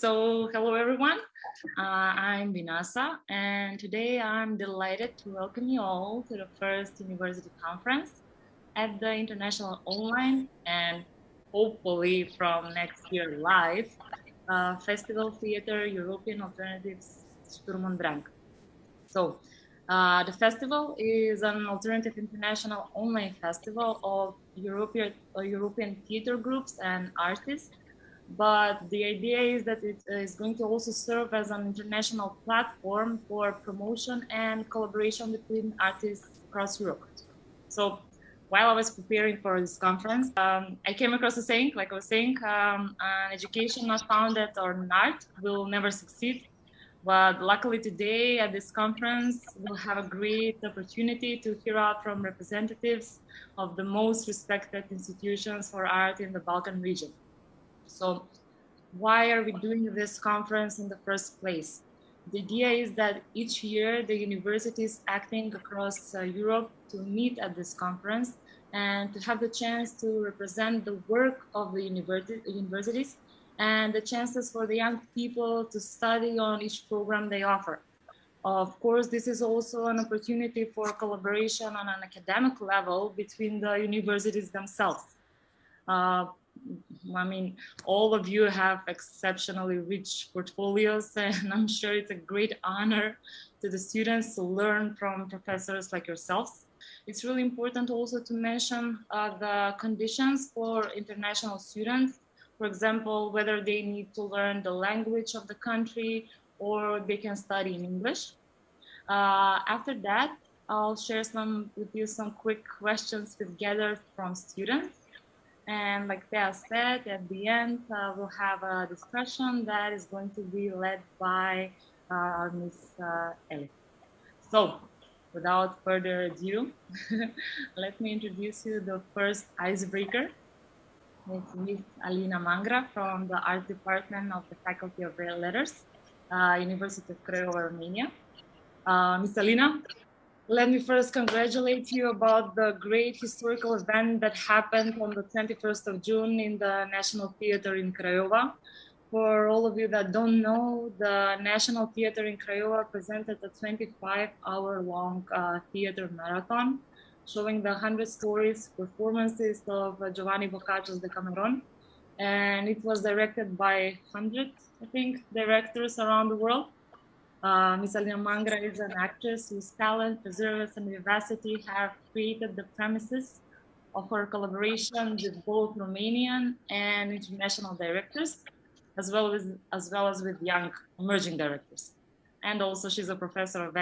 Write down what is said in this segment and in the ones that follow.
Hello everyone, I'm Binasa, and today I'm delighted to welcome you all to the first university conference at the International Online and hopefully from next year live Festival Theatre European Alternatives Sturm und Drang. The festival is an alternative international online festival of European theater groups and artists. But the idea is that it is going to also serve as an international platform for promotion and collaboration between artists across Europe. So while I was preparing for this conference, I came across a saying, like I was saying, an education not founded on art will never succeed. But luckily today at this conference, we'll have a great opportunity to hear out from representatives of the most respected institutions for art in the Balkan region. So why are we doing this conference in the first place? The idea is that each year the universities acting across Europe to meet at this conference and to have the chance to represent the work of the universities and the chances for the young people to study on each program they offer. Of course, this is also an opportunity for collaboration on an academic level between the universities themselves. I mean, all of you have exceptionally rich portfolios, and I'm sure it's a great honor to the students to learn from professors like yourselves. It's really important also to mention the conditions for international students. For example, whether they need to learn the language of the country or they can study in English. After that, I'll share with you some quick questions we've gathered from students. And like Thea said, at the end, we'll have a discussion that is going to be led by Ms. Elif. So without further ado, let me introduce you the first icebreaker. It's Ms. Alina Mangra from the Art Department of the Faculty of Letters, University of Kraiova, Romania. Ms. Alina, let me first congratulate you about the great historical event that happened on the 21st of June in the National Theatre in Kraiova. For all of you that don't know, the National Theatre in Kraiova presented a 25-hour-long theater marathon, showing the 100 stories performances of Giovanni Boccaccio's Decameron. And it was directed by 100, I think, directors around the world. Ms. Alina Mangra is an actress whose talent, perseverance, and vivacity have created the premises of her collaboration with both Romanian and international directors, as well as with young emerging directors. And also she's a professor of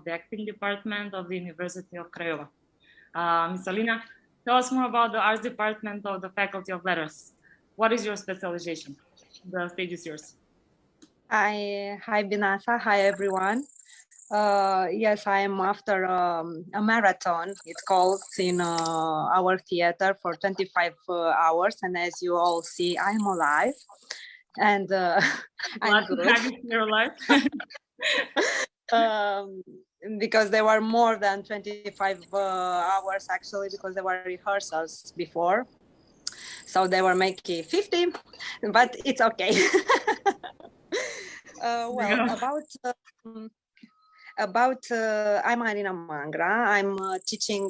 the acting department of the University of Kraiova. Ms. Alina, tell us more about the arts department of the Faculty of Letters. What is your specialization? The stage is yours. Hi Binasa. Hi everyone. Yes, I am after a marathon. It calls in our theater for 25 hours, and as you all see, I'm alive, and I'm good. You're alive. Because there were more than 25 hours actually, because there were rehearsals before, so they were making 50, but it's okay. I'm Alina Mangra. I'm teaching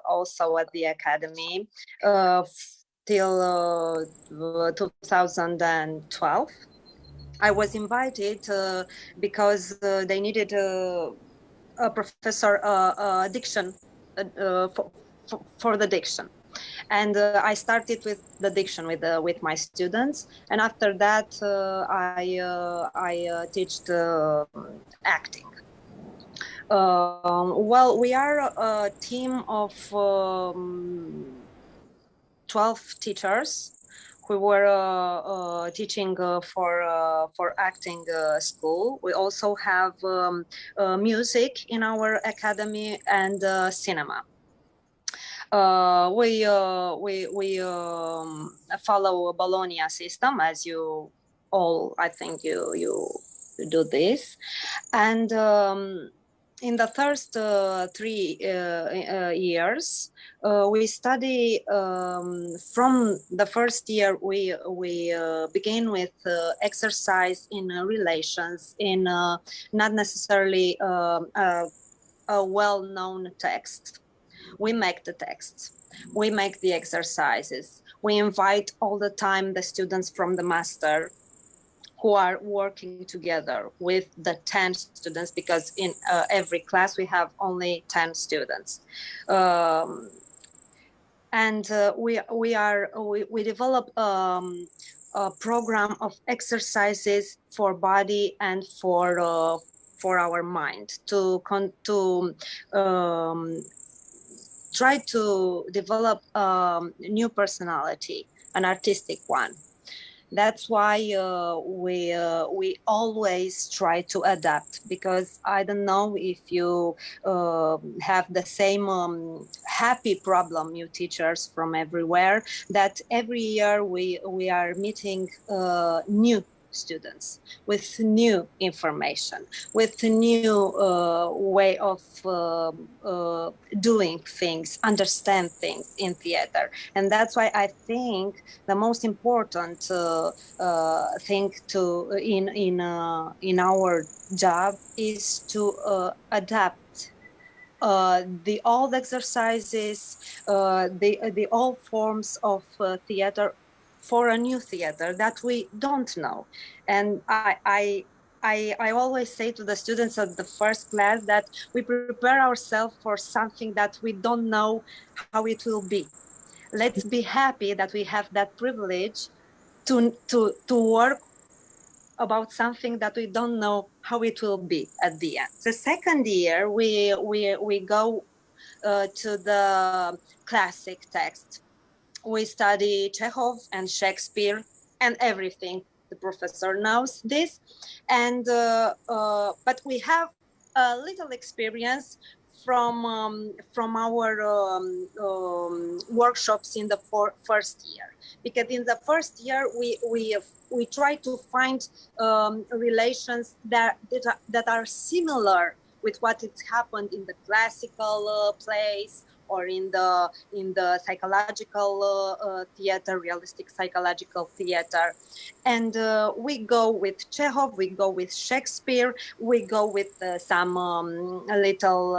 also at the academy till 2012. I was invited because they needed a professor diction for the diction. And I started with the diction with my students, and after that I teach acting. Well, we are a team of 12 teachers who were teaching for acting school. We also have music in our academy and cinema. We follow a Bologna system, as you all, I think you do this, and in the first 3 years, we study from the first year. We begin with exercise in relations, in not necessarily a well-known text. We make the texts, we make the exercises, we invite all the time the students from the master who are working together with the 10 students, because in every class we have only 10 students. We develop a program of exercises for body and for our mind to try to develop a new personality, an artistic one. That's why we always try to adapt, because I don't know if you have the same happy problem, you teachers from everywhere, that every year we are meeting new students with new information, with a new way of doing things, understand things in theater. And that's why I think the most important thing in our job is to adapt the old exercises, the old forms of theater for a new theater that we don't know. And I always say to the students at the first class that we prepare ourselves for something that we don't know how it will be. Let's be happy that we have that privilege to work about something that we don't know how it will be at the end. The second year, we go to the classic text. We study Chekhov and Shakespeare and everything. The professor knows this, and but we have a little experience from our workshops in the first year, because in the first year we try to find relations that are similar with what has happened in the classical plays, or in the psychological theater, realistic psychological theater. And we go with Chekhov, we go with Shakespeare, we go with some little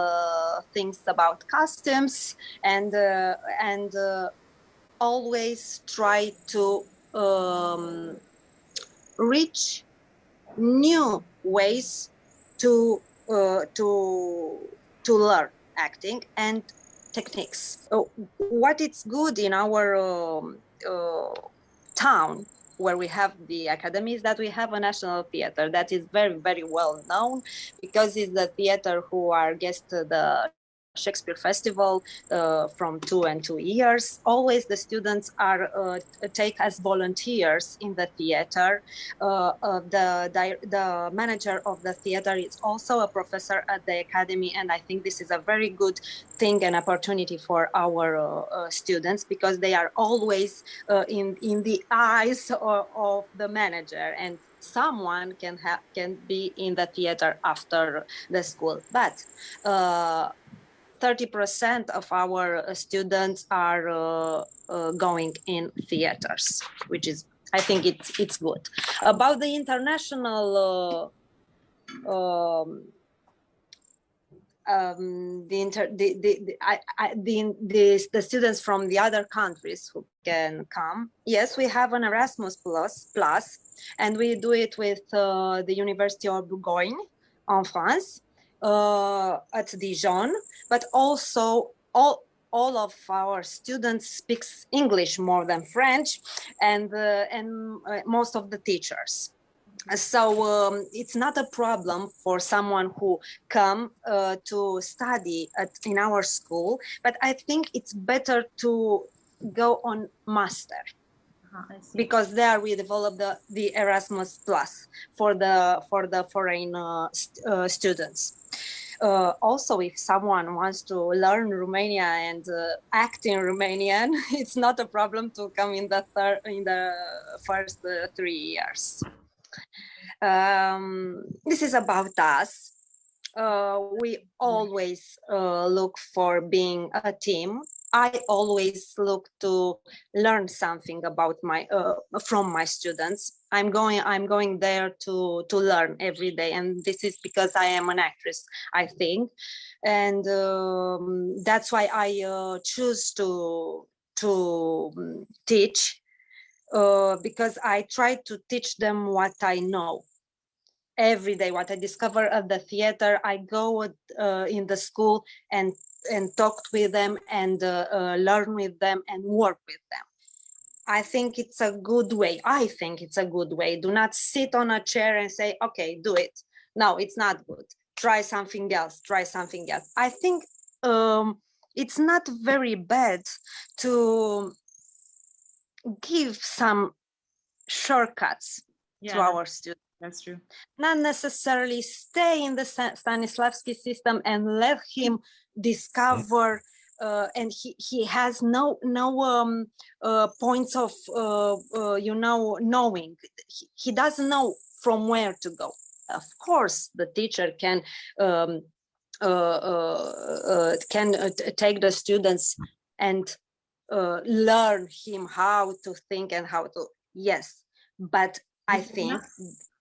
things about costumes, and always try to reach new ways to learn acting and techniques. What is good in our town, where we have the academy, is that we have a national theater that is very, very well known, because it's the theater who are guest the Shakespeare Festival from 2 and 2 years. Always the students are take as volunteers in the theater. The manager of the theater is also a professor at the academy, and I think this is a very good thing and opportunity for our students, because they are always in the eyes of the manager, and someone can be in the theater after the school. But 30% of our students are going in theaters, which is, I think it's good. About the international, the students from the other countries who can come. Yes, we have an Erasmus plus, and we do it with the University of Bourgogne in France, at Dijon, but also all of our students speaks English more than French, and most of the teachers. So it's not a problem for someone who come to study in our school, but I think it's better to go on master. Because there we develop the Erasmus Plus for the foreign students. Also, if someone wants to learn Romania and act in Romanian, it's not a problem to come in the first 3 years. This is about us. we always look for being a team. I always look to learn something about from my students. I'm going there to learn every day, and this is because I am an actress, I think, and that's why I choose to teach, because I try to teach them what I know. Every day, what I discover at the theater, I go in the school and talk with them and learn with them and work with them. I think it's a good way. Do not sit on a chair and say, okay, do it. No, it's not good. Try something else. I think it's not very bad to give some shortcuts to our students. That's true. Not necessarily stay in the Stanislavski system and let him discover, and he has no points of knowing. He doesn't know from where to go. Of course, the teacher can take the students and learn him how to think and how to, yes, but I think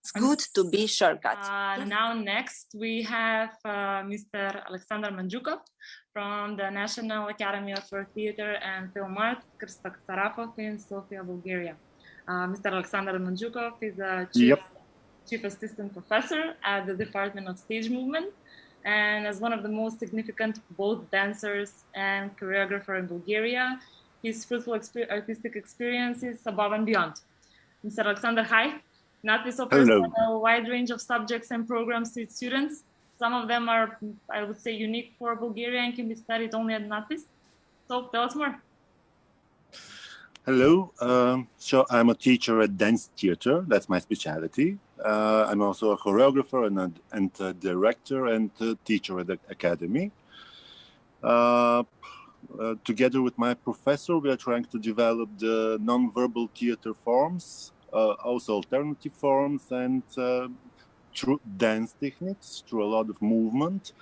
it's good to be shortcuts. Yes. Now next we have Mr. Aleksander Mandzhukov from the National Academy of Theater and Film Arts, Krstak Sarafov in Sofia, Bulgaria. Mr. Aleksander Mandzhukov is a chief assistant professor at the Department of Stage Movement, and as one of the most significant both dancers and choreographer in Bulgaria, his fruitful artistic experience is above and beyond. Mr. Aleksander, hi. NATFA offers a wide range of subjects and programs to its students. Some of them are, I would say, unique for Bulgaria and can be studied only at NATFA. So tell us more. Hello. So I'm a teacher at dance theater. That's my specialty. I'm also a choreographer and a director and a teacher at the academy. Together with my professor, we are trying to develop the non-verbal theater forms, also alternative forms, and through dance techniques, through a lot of movement,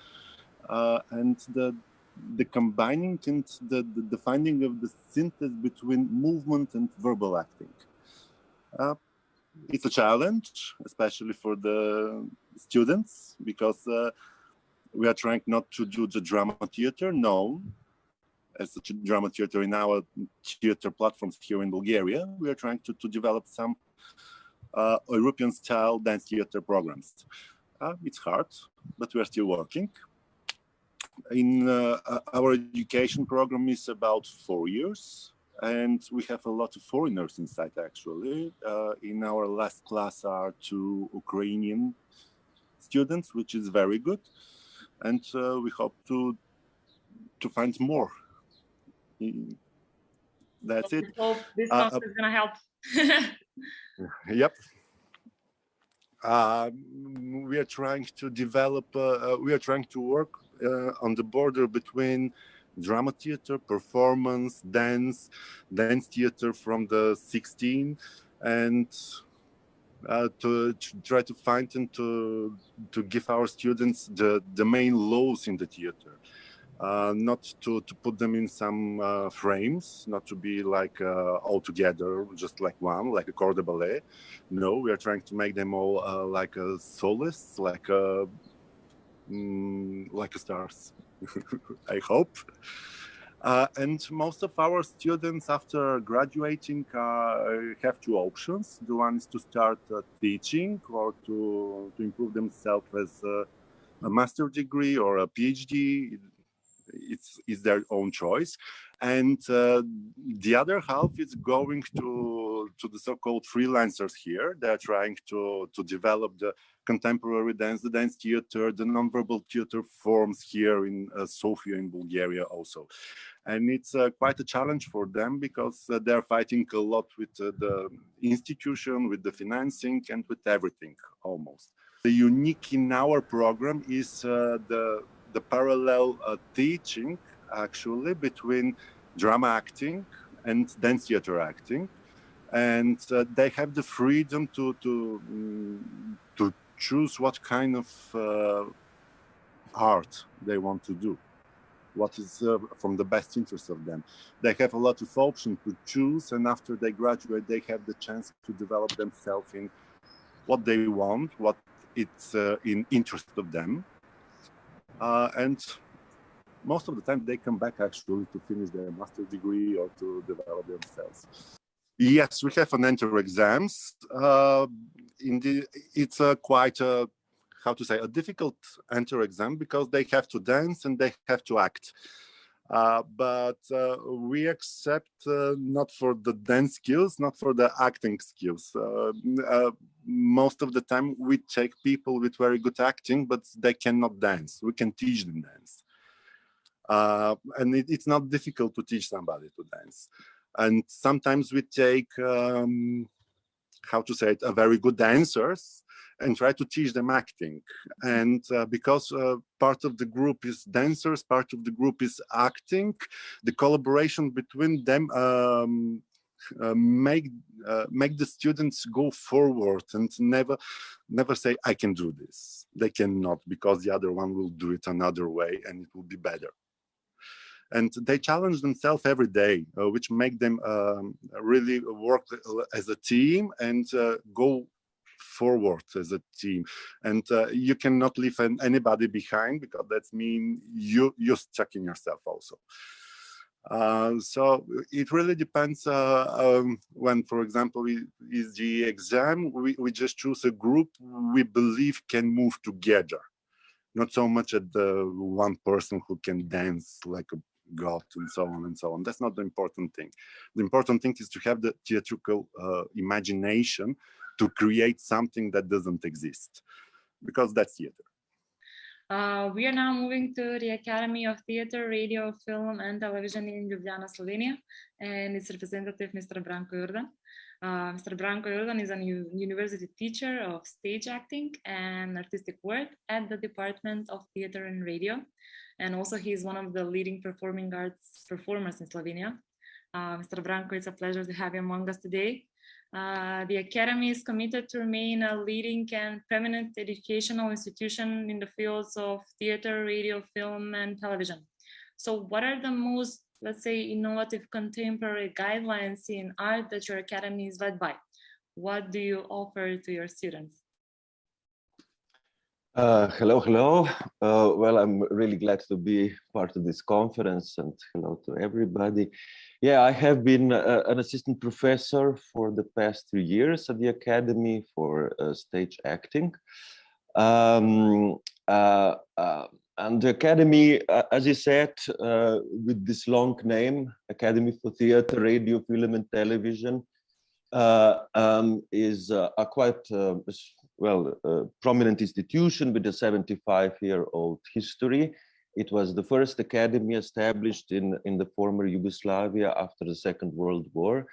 and the combining and the finding of the synthesis between movement and verbal acting. It's a challenge, especially for the students, because we are trying not to do the drama theater known as a drama theater in our theater platforms here in Bulgaria. We are trying to develop some European-style dance theater programs. It's hard, but we are still working. In our education program is about 4 years, and we have a lot of foreigners inside, actually. In our last class are 2 Ukrainian students, which is very good, and we hope to find more. That's it. I hope this concept is going to help. Yep. We are trying to develop, we are trying to work on the border between drama theater, performance, dance theater from the 16, and to try to find and to give our students the main laws in the theater. Not to put them in some frames, not to be like all together, just like one, like a corps de ballet. No, we are trying to make them all like a soloists, like a stars. I hope. And most of our students, after graduating, have 2 options. The one is to start teaching or to improve themselves as a master's degree or a PhD. It's their own choice, and the other half is going to the so-called freelancers here. They're trying to develop the contemporary dance, the dance theater, the non-verbal theater forms here in Sofia in Bulgaria also. And it's quite a challenge for them because they're fighting a lot with the institution, with the financing, and with everything almost. The unique in our program is the parallel teaching, actually, between drama acting and dance theater acting, and they have the freedom to choose what kind of art they want to do, what is from the best interest of them. They have a lot of options to choose, and after they graduate, they have the chance to develop themselves in what they want, what it's in interest of them. And most of the time they come back actually to finish their master's degree or to develop themselves. Yes, we have an enter exams. It's quite a, how to say, a difficult enter exam because they have to dance and they have to act. But we accept not for the dance skills, not for the acting skills. Most of the time we take people with very good acting, but they cannot dance. We can teach them dance. And it's not difficult to teach somebody to dance. And sometimes we take, how to say it, a very good dancers and try to teach them acting. And because part of the group is dancers, part of the group is acting, the collaboration between them make the students go forward and never say, I can do this. They cannot, because the other one will do it another way and it will be better. And they challenge themselves every day, which make them really work as a team and go forward as a team. And you cannot leave anybody behind, because that means you're stuck in yourself also. So it really depends when, for example, is the exam, we just choose a group we believe can move together. Not so much at the one person who can dance like a god and so on and so on. That's not the important thing. The important thing is to have the theatrical imagination to create something that doesn't exist, because that's theater. We are now moving to the Academy of Theater, Radio, Film and Television in Ljubljana, Slovenia, and its representative, Mr. Branko Jordan. Mr. Branko Jordan is a university teacher of stage acting and artistic work at the Department of Theater and Radio. And also he is one of the leading performing arts performers in Slovenia. Mr. Branko, it's a pleasure to have you among us today. The Academy is committed to remain a leading and permanent educational institution in the fields of theater, radio, film, and television. So what are the most, let's say, innovative contemporary guidelines in art that your Academy is led by? What do you offer to your students? Hello. Well, I'm really glad to be part of this conference, and hello to everybody. Yeah, I have been an assistant professor for the past 3 years at the Academy for stage acting. And the Academy, as you said, with this long name, Academy for Theatre, Radio, Film and Television, is a quite prominent institution with a 75-year-old history. It was the first academy established in the former Yugoslavia after the Second World War.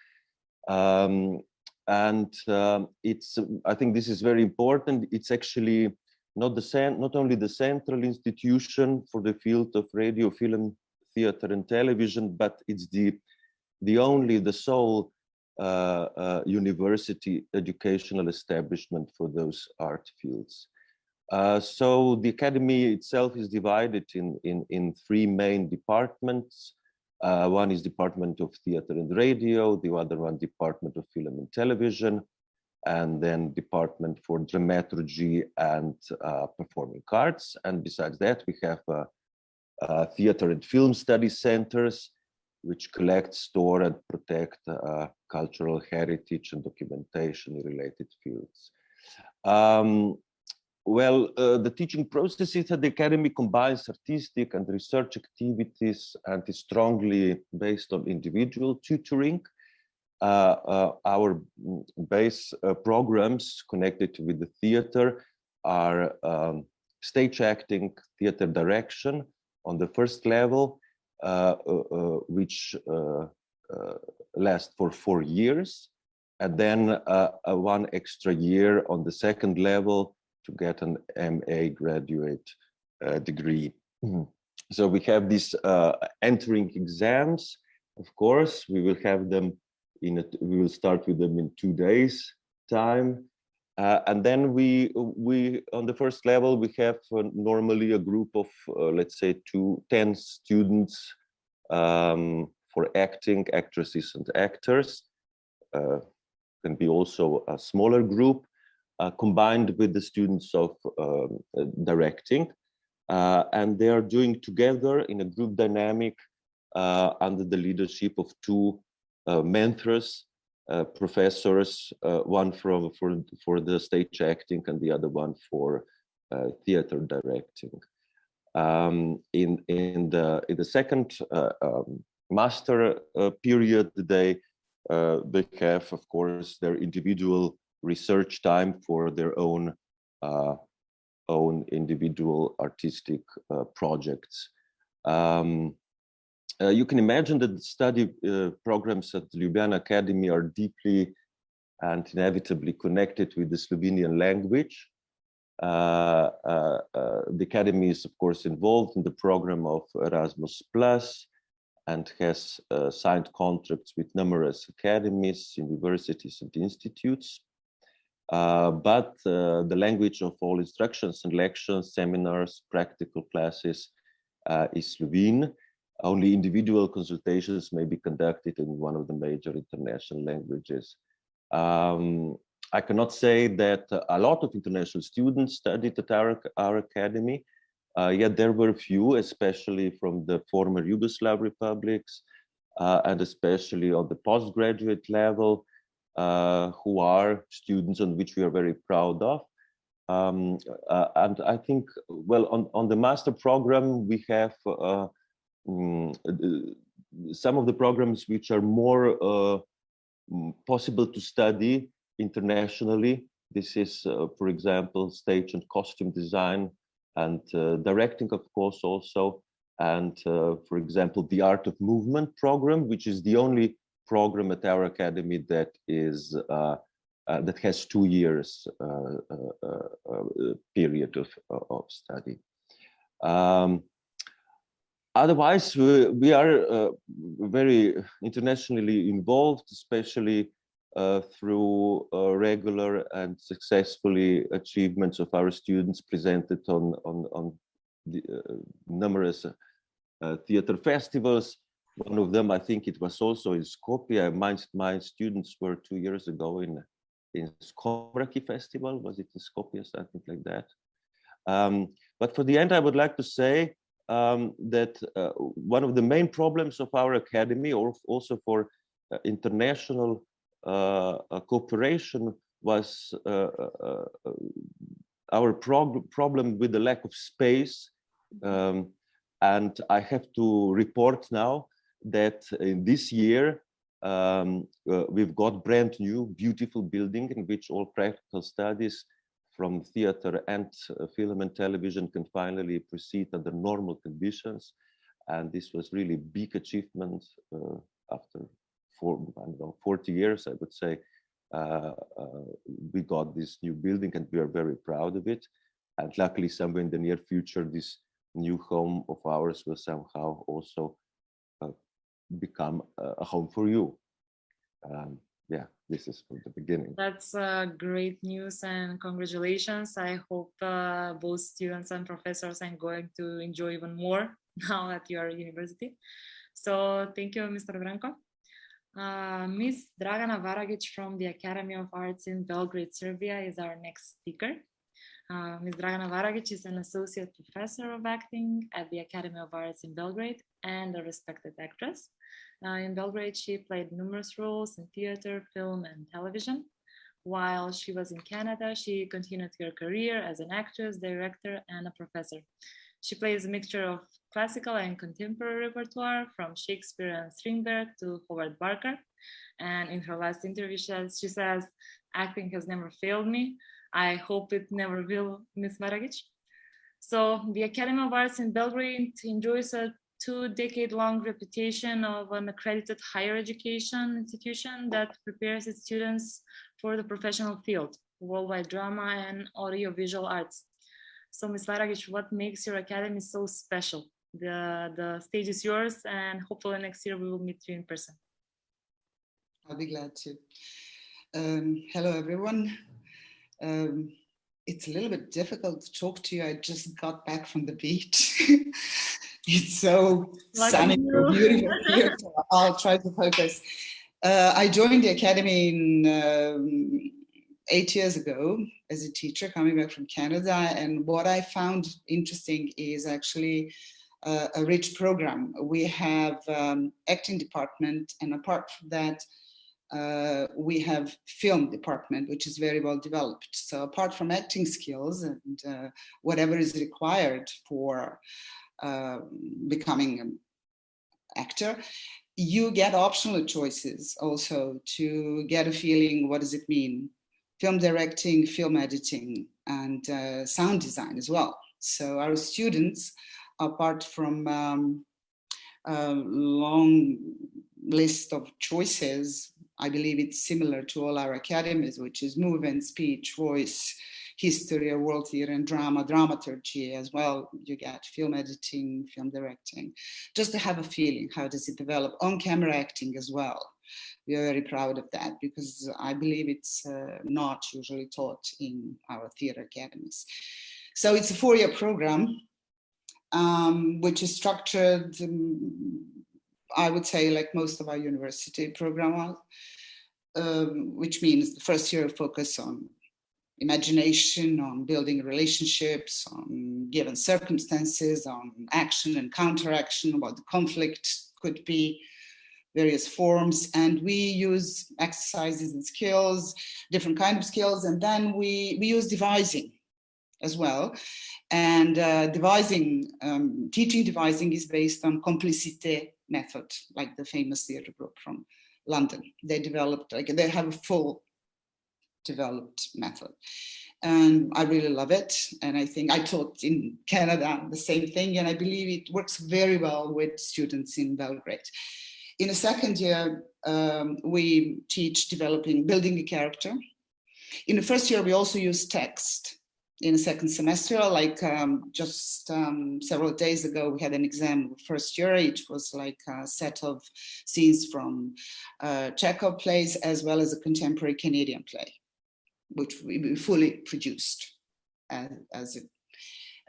It's, I think this is very important. It's actually not only the central institution for the field of radio, film, theater and television, but it's the sole university educational establishment for those art fields. So the Academy itself is divided in 3 main departments. One is Department of Theater and Radio, the other one Department of Film and Television, and then Department for Dramaturgy and Performing Arts. And besides that, we have Theater and Film Study Centers, which collect, store and protect cultural heritage and documentation in related fields. The teaching processes at the Academy combines artistic and research activities and is strongly based on individual tutoring. Our base programs connected with the theater are stage acting, theater direction on the first level, which lasts for 4 years, and then 1 extra year on the second level to get an MA graduate degree. So we have these entering exams. Of course, we will have them we will start with them in 2 days' time, And then we on the first level, we have normally a group of, let's say, 10 students for acting, actresses and actors. Can be also a smaller group combined with the students of directing. And they are doing together in a group dynamic under the leadership of 2 mentors, professors, one for the stage acting and the other one for theater directing. In the second master period, they have, of course, their individual research time for their own individual artistic projects. You can imagine that the study programs at the Ljubljana Academy are deeply and inevitably connected with the Slovenian language. The Academy is, of course, involved in the program of Erasmus Plus and has signed contracts with numerous academies, universities, and institutes. But the language of all instructions and lectures, seminars, practical classes is Slovene. Only individual consultations may be conducted in one of the major international languages. I cannot say that a lot of international students studied at our academy, yet there were few, especially from the former Yugoslav republics, and especially on the postgraduate level, who are students on which we are very proud of. And I think, well, on the master program, we have some of the programs which are more possible to study internationally. This is, for example, stage and costume design and directing, of course, also. And for example, the art of movement program, which is the only program at our academy that is that has 2 years period of study. Otherwise, we are very internationally involved, especially through regular and successfully achievements of our students presented on the, numerous theater festivals. One of them, I think it was also in Skopje. My students were 2 years ago in Skomraki Festival. Was it in Skopje, something like that? But for the end, I would like to say that one of the main problems of our academy, or also for international cooperation, was our problem with the lack of space. And I have to report now that in this year we've got brand new, beautiful building in which all practical studies from theater and film and television can finally proceed under normal conditions. And this was really a big achievement after 40 years, I would say. We got this new building and we are very proud of it. And luckily, somewhere in the near future, this new home of ours will somehow also become a home for you. Yeah, this is from the beginning. That's great news and congratulations. I hope both students and professors are going to enjoy even more now at your university. So thank you, Mr. Branko. Ms. Dragana Varagic from the Academy of Arts in Belgrade, Serbia is our next speaker. Ms. Dragana Varagic is an associate professor of acting at the Academy of Arts in Belgrade and a respected actress. In Belgrade, she played numerous roles in theater, film, and television. While she was in Canada, she continued her career as an actress, director, and a professor. She plays a mixture of classical and contemporary repertoire, from Shakespeare and Strindberg to Howard Barker. And in her last interview, she says, "Acting has never failed me. I hope it never will, Ms. Varagic." So the Academy of Arts in Belgrade enjoys a 2-decade-long reputation of an accredited higher education institution that prepares its students for the professional field, worldwide drama and audiovisual arts. So, Ms. Varagic, what makes your academy so special? The stage is yours, and hopefully next year we will meet you in person. I'll be glad to. Hello, everyone. It's a little bit difficult to talk to you. I just got back from the beach. It's so sunny and beautiful here, so I'll try to focus. I joined the academy in 8 years ago as a teacher coming back from Canada, and what I found interesting is actually a rich program. We have acting department, and apart from that, we have film department, which is very well developed. So apart from acting skills and whatever is required for becoming an actor, you get optional choices also to get a feeling, what does it mean? Film directing, film editing, and sound design as well. So our students, apart from a long list of choices, I believe it's similar to all our academies, which is movement, speech, voice, history, world theater, and drama, dramaturgy as well. You get film editing, film directing, just to have a feeling, how does it develop? On-camera acting as well. We are very proud of that because I believe it's not usually taught in our theater academies. So it's a 4-year program, which is structured, I would say, like most of our university programs, which means the first year focus on imagination, on building relationships, on given circumstances, on action and counteraction, what the conflict could be, various forms, and we use exercises and skills, different kind of skills, and then we use devising as well. And teaching devising is based on complicité method, like the famous theatre group from London. They developed, they have a full developed method. And I really love it. And I think I taught in Canada the same thing, and I believe it works very well with students in Belgrade. In the second year, we teach building a character. In the first year, we also use text. In the second semester, like just several days ago, we had an exam first year. It was like a set of scenes from Chekhov plays as well as a contemporary Canadian play, which we fully produced in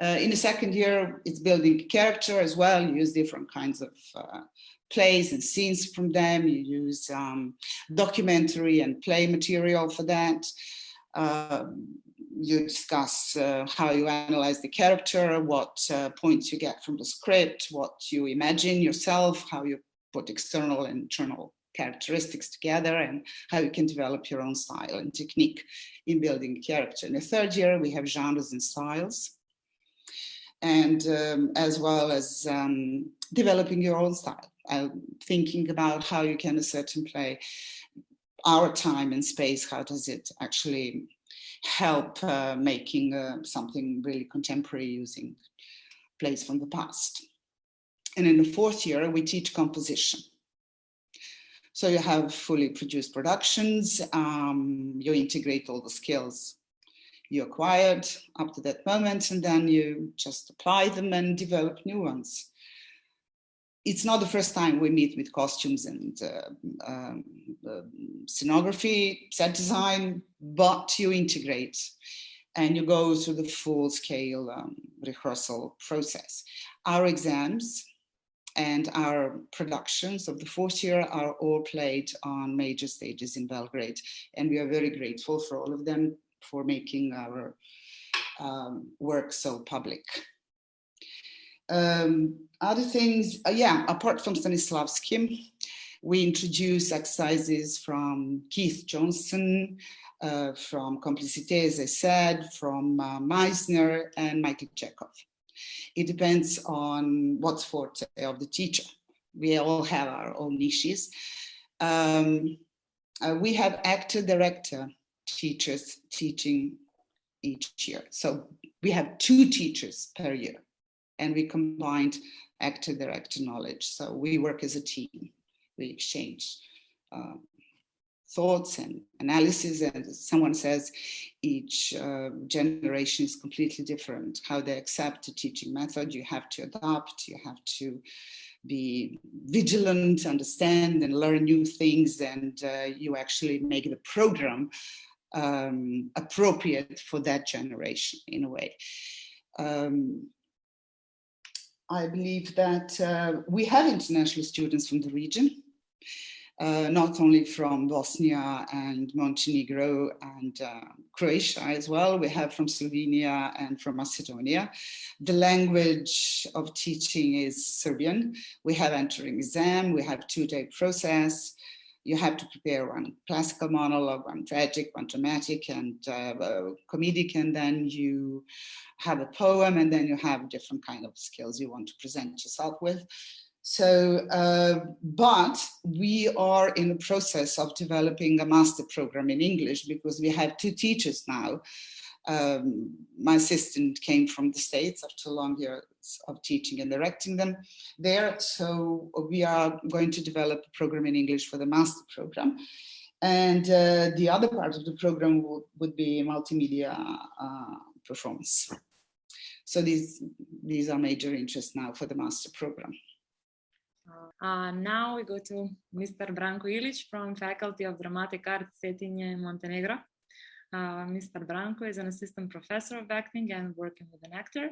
the second year, it's building a character as well. You use different kinds of plays and scenes from them. You use documentary and play material for that. You discuss how you analyze the character, what points you get from the script, what you imagine yourself, how you put external and internal characteristics together, and how you can develop your own style and technique in building a character. In the third year, we have genres and styles, and as well as developing your own style, thinking about how you can a certain play, our time and space, how does it actually help making something really contemporary using plays from the past. And in the fourth year, we teach composition. So you have fully produced productions, you integrate all the skills you acquired up to that moment, and then you just apply them and develop new ones. It's not the first time we meet with costumes and scenography, set design, but you integrate and you go through the full-scale rehearsal process. Our exams and our productions of the fourth year are all played on major stages in Belgrade, and we are very grateful for all of them for making our work so public. Other things, apart from Stanislavski, we introduce exercises from Keith Johnson, from Complicité, as I said, from Meisner and Michael Chekhov. It depends on what's forte of the teacher. We all have our own niches. We have actor-director teachers teaching each year. So we have 2 teachers per year, and we combined actor-director knowledge. So we work as a team. We exchange thoughts and analysis, and someone says each generation is completely different. How they accept the teaching method, you have to adapt, you have to be vigilant, understand and learn new things, and you actually make the program appropriate for that generation in a way. I believe that we have international students from the region, not only from Bosnia and Montenegro and Croatia as well. We have from Slovenia and from Macedonia. The language of teaching is Serbian. We have entering exam. We have 2-day process. You have to prepare one classical monologue, one tragic, one dramatic, and comedic, and then you have a poem, and then you have different kind of skills you want to present yourself with. So, but we are in the process of developing a master program in English because we have 2 teachers now. My assistant came from the States after long years of teaching and directing them there. So we are going to develop a program in English for the master program. And the other part of the program would be multimedia performance. So these are major interests now for the master program. Now we go to Mr. Branko Ilic from Faculty of Dramatic Arts, Cetinje, Montenegro. Mr. Branko is an assistant professor of acting and working with an actor.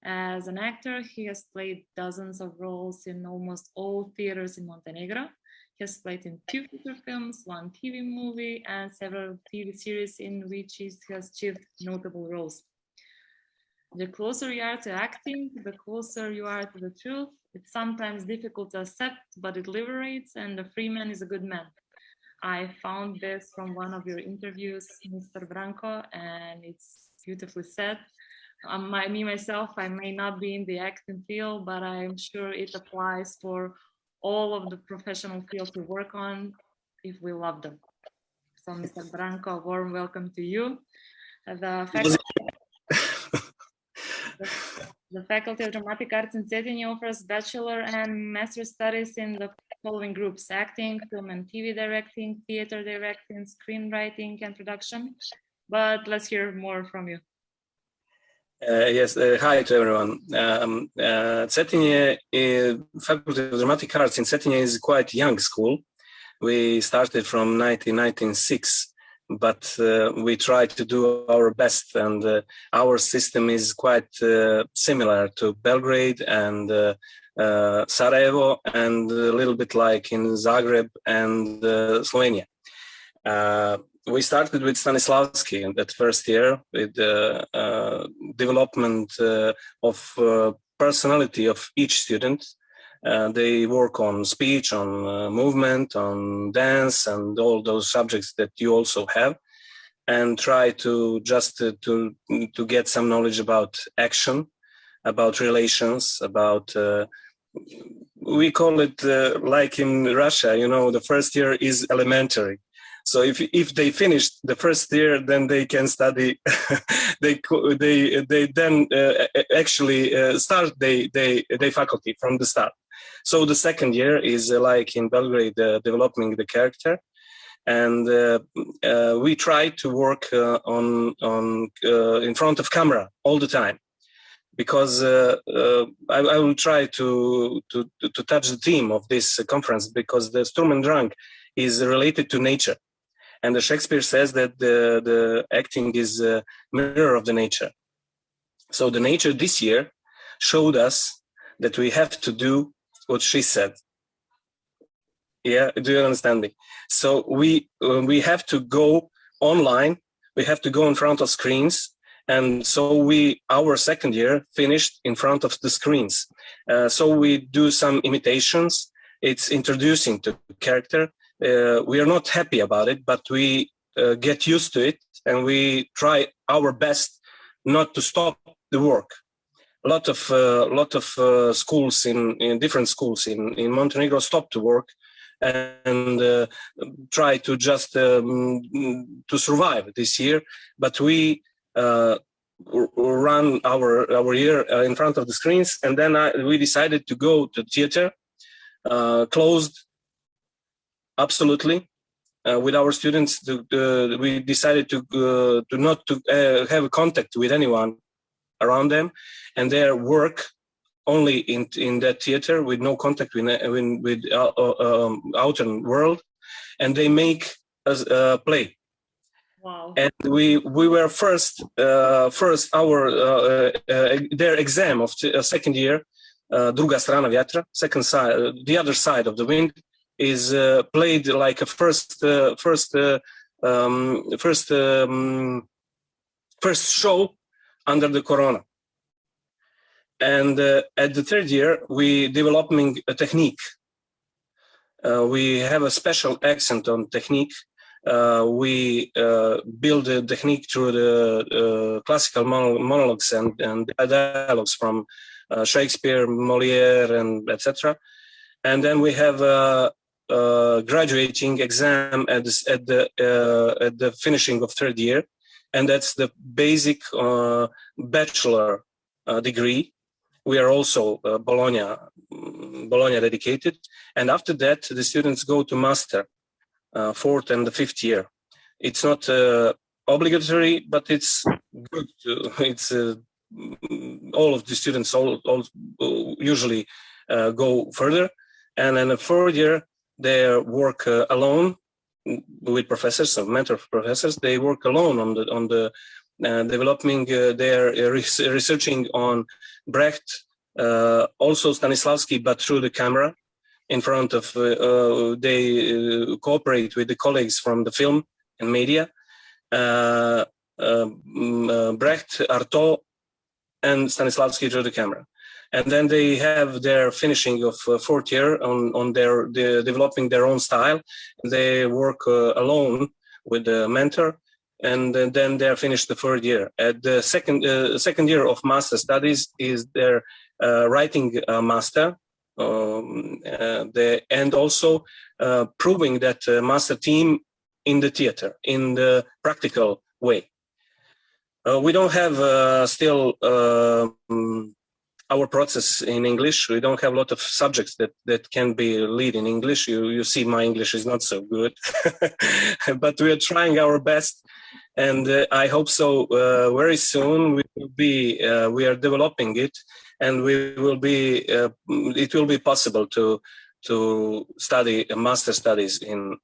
As an actor, he has played dozens of roles in almost all theaters in Montenegro. He has played in 2 feature films, 1 TV movie, and several TV series in which he has achieved notable roles. The closer you are to acting, the closer you are to the truth. It's sometimes difficult to accept, but it liberates, and a free man is a good man. I found this from one of your interviews, Mr. Branko, and it's beautifully said. Myself, I may not be in the acting field, but I'm sure it applies for all of the professional fields we work on if we love them. So, Mr. Branko, a warm welcome to you. The Faculty of Dramatic Arts in Cetinje offers bachelor and master studies in the following groups: acting, film and TV directing, theater directing, screenwriting, and production. But let's hear more from you. Yes, hi to everyone. Cetinje, Faculty of Dramatic Arts in Cetinje is quite young school. We started from 1996. But we try to do our best, and our system is quite similar to Belgrade and Sarajevo, and a little bit like in Zagreb and Slovenia. We started with Stanislavski that first year with the development of personality of each student. They work on speech, on movement, on dance, and all those subjects that you also have, and try to just to get some knowledge about action, about relations, about we call it like in Russia, you know, the first year is elementary. So if they finish the first year, then they can study. they then actually start their faculty from the start. So the second year is like in Belgrade, developing the character, and we try to work on in front of camera all the time, because I will try to touch the theme of this conference, because the Sturm and Drang is related to nature. And the Shakespeare says that the acting is a mirror of the nature. So the nature this year showed us that we have to do what she said. Yeah, do you understand me? So we have to go online. We have to go in front of screens. And so our second year finished in front of the screens. So we do some imitations. It's introducing to character. We are not happy about it, but we get used to it, and we try our best not to stop the work. A lot of schools in different schools in Montenegro stopped to work and try to just to survive this year. But we run our year in front of the screens, and then we decided to go to theater, closed. Absolutely, with our students, we decided to not have contact with anyone around them, and their work only in that theater with no contact with outer world, and they make a play. Wow. And we were first our their exam of second year, druga strana vjetra, second side, the other side of the wind, is played like a first show under the corona. And at the third year, we developing a technique. We have a special accent on technique. We build a technique through the classical monologues and dialogues from Shakespeare, Molière, and etc. And then we have a graduating exam at the finishing of third year, and that's the basic bachelor degree. We are also Bologna dedicated, and after that the students go to master, fourth and the fifth year. It's not obligatory, but it's good. It's all of the students all usually go further, and in the fourth year they work alone with professors, so mentor professors. They work alone on the developing their researching on Brecht, also Stanislavski, but through the camera. In front of, they cooperate with the colleagues from the film and media, Brecht, Artaud, and Stanislavski through the camera. And then they have their finishing of fourth year on their developing their own style. They work alone with the mentor, and then they are finished the third year. At the second year of master studies is their writing master. And also proving that master team in the theater, in the practical way. We don't have still our process in English. We don't have a lot of subjects that can be lead in English. You see my English is not so good, but we are trying our best. And I hope so very soon we are developing it, and it will be possible to study master studies in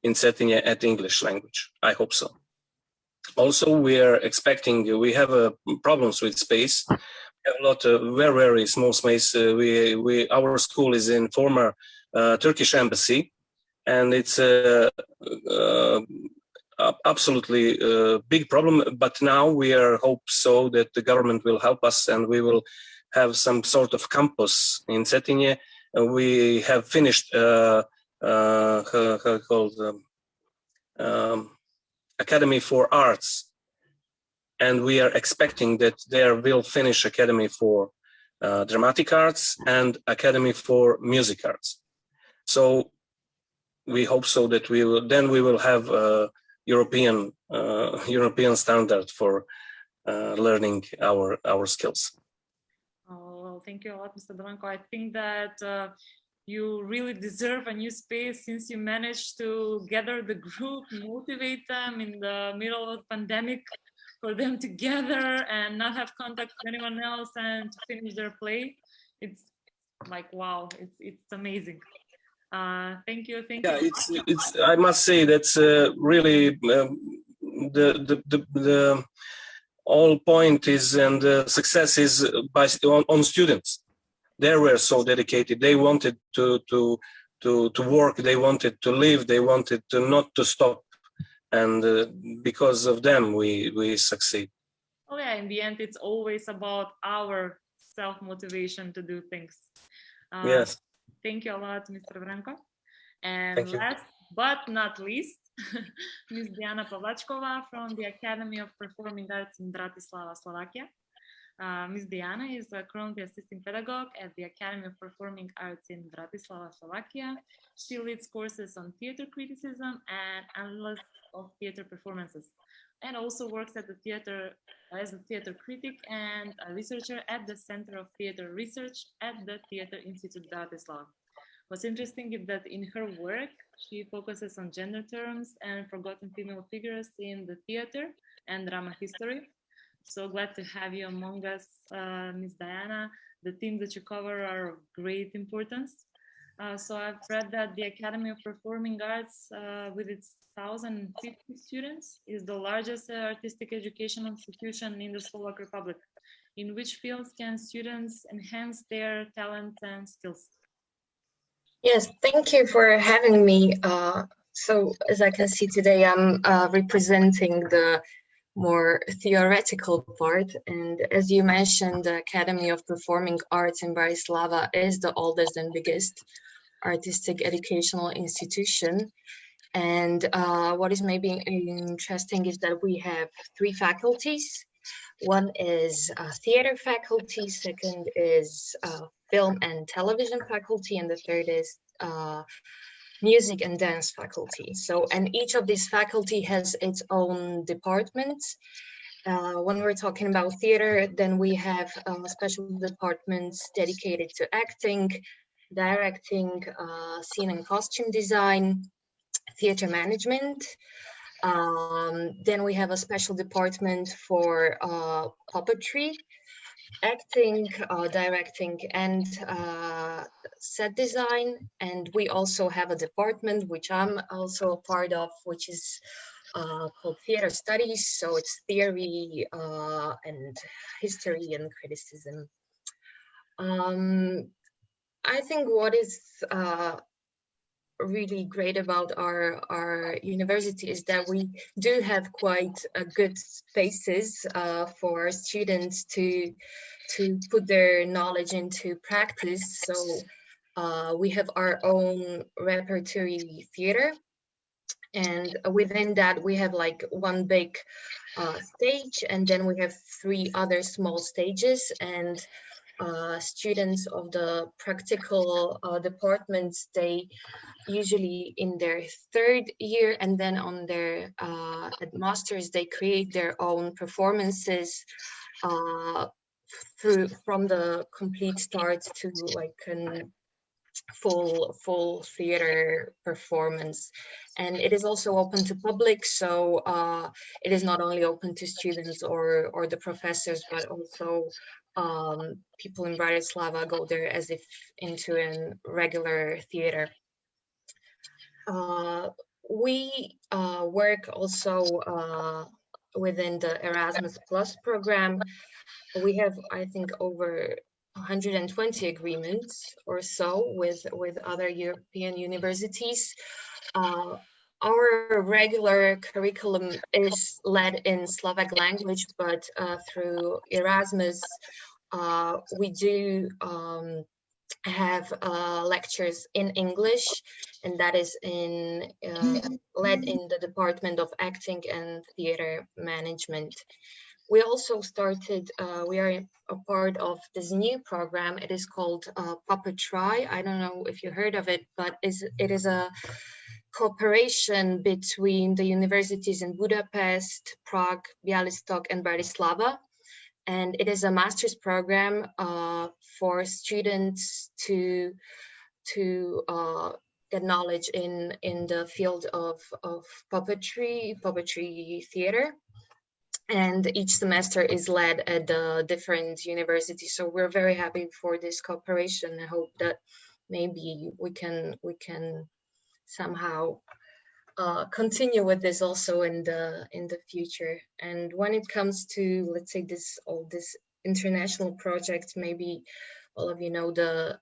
Cetinje at English language. I hope so. Also, we are expecting. We have problems with space. We have a lot of very small space. Our school is in former Turkish embassy, and it's absolutely big problem. But now we hope so that the government will help us, and we will have some sort of campus in Cetinje. We have finished Academy for Arts, and we are expecting that there will finish Academy for Dramatic Arts and Academy for Music Arts. So we hope so that we will have European standard for learning our skills. Oh, well, thank you a lot, Mr. Branko. I think that you really deserve a new space, since you managed to gather the group, motivate them in the middle of the pandemic, for them to gather and not have contact with anyone else and to finish their play. It's like, wow, it's amazing. Thank you. Yeah, it's. I must say that's really the all point is, and success is on students. They were so dedicated. They wanted to work. They wanted to live. They wanted to not to stop, and because of them, we succeed. Oh yeah, in the end, it's always about our self-motivation to do things. Yes. Thank you a lot, Mr. Branko. And last but not least, Ms. Diana Pavlacková from the Academy of Performing Arts in Bratislava, Slovakia. Ms. Diana is currently assisting pedagogue at the Academy of Performing Arts in Bratislava, Slovakia. She leads courses on theater criticism and analysis of theater performances, and also works at the theater as a theater critic and a researcher at the Center of Theater Research at the Theater Institute Bratislava. What's interesting is that in her work, she focuses on gender terms and forgotten female figures in the theater and drama history. So glad to have you among us, Ms. Diana. The themes that you cover are of great importance. So I've read that the Academy of Performing Arts, with its 1,050 students, is the largest artistic educational institution in the Slovak Republic. In which fields can students enhance their talent and skills? Yes, thank you for having me. So as I can see today, I'm representing the more theoretical part. And as you mentioned, the Academy of Performing Arts in Bratislava is the oldest and biggest artistic educational institution. And what is maybe interesting is that we have 3 faculties. One is theater faculty, second is film and television faculty, and the third is music and dance faculty. So, and each of these faculty has its own departments. When we're talking about theater, then we have special departments dedicated to acting, directing, scene and costume design, theater management. Then we have a special department for puppetry, acting, directing, and set design. And we also have a department, which I'm also a part of, which is called theater studies. So it's theory and history and criticism. I think what is really great about our university is that we do have quite a good spaces for students to put their knowledge into practice. So we have our own repertory theater, and within that we have like one big stage, and then we have 3 other small stages. And students of the practical departments, they usually in their 3rd year, and then on their masters, they create their own performances from the complete start to like a full theater performance. And it is also open to public, so it is not only open to students or the professors, but also people in Bratislava go there as if into a regular theater. We work also within the Erasmus Plus program. We have, I think, over 120 agreements or so with other European universities. Our regular curriculum is led in Slovak language, but through Erasmus, we do have lectures in English, and that is led in the Department of Acting and Theater Management. We also started, we are a part of this new program. It is called Puppetry. I don't know if you heard of it, but it is a cooperation between the universities in Budapest, Prague, Białystok, and Bratislava. And it is a master's program for students to get knowledge in the field of puppetry theater. And each semester is led at the different universities. So we're very happy for this cooperation. I hope that maybe we can somehow continue with this also in the future. And when it comes to, let's say, this international project, maybe all of you know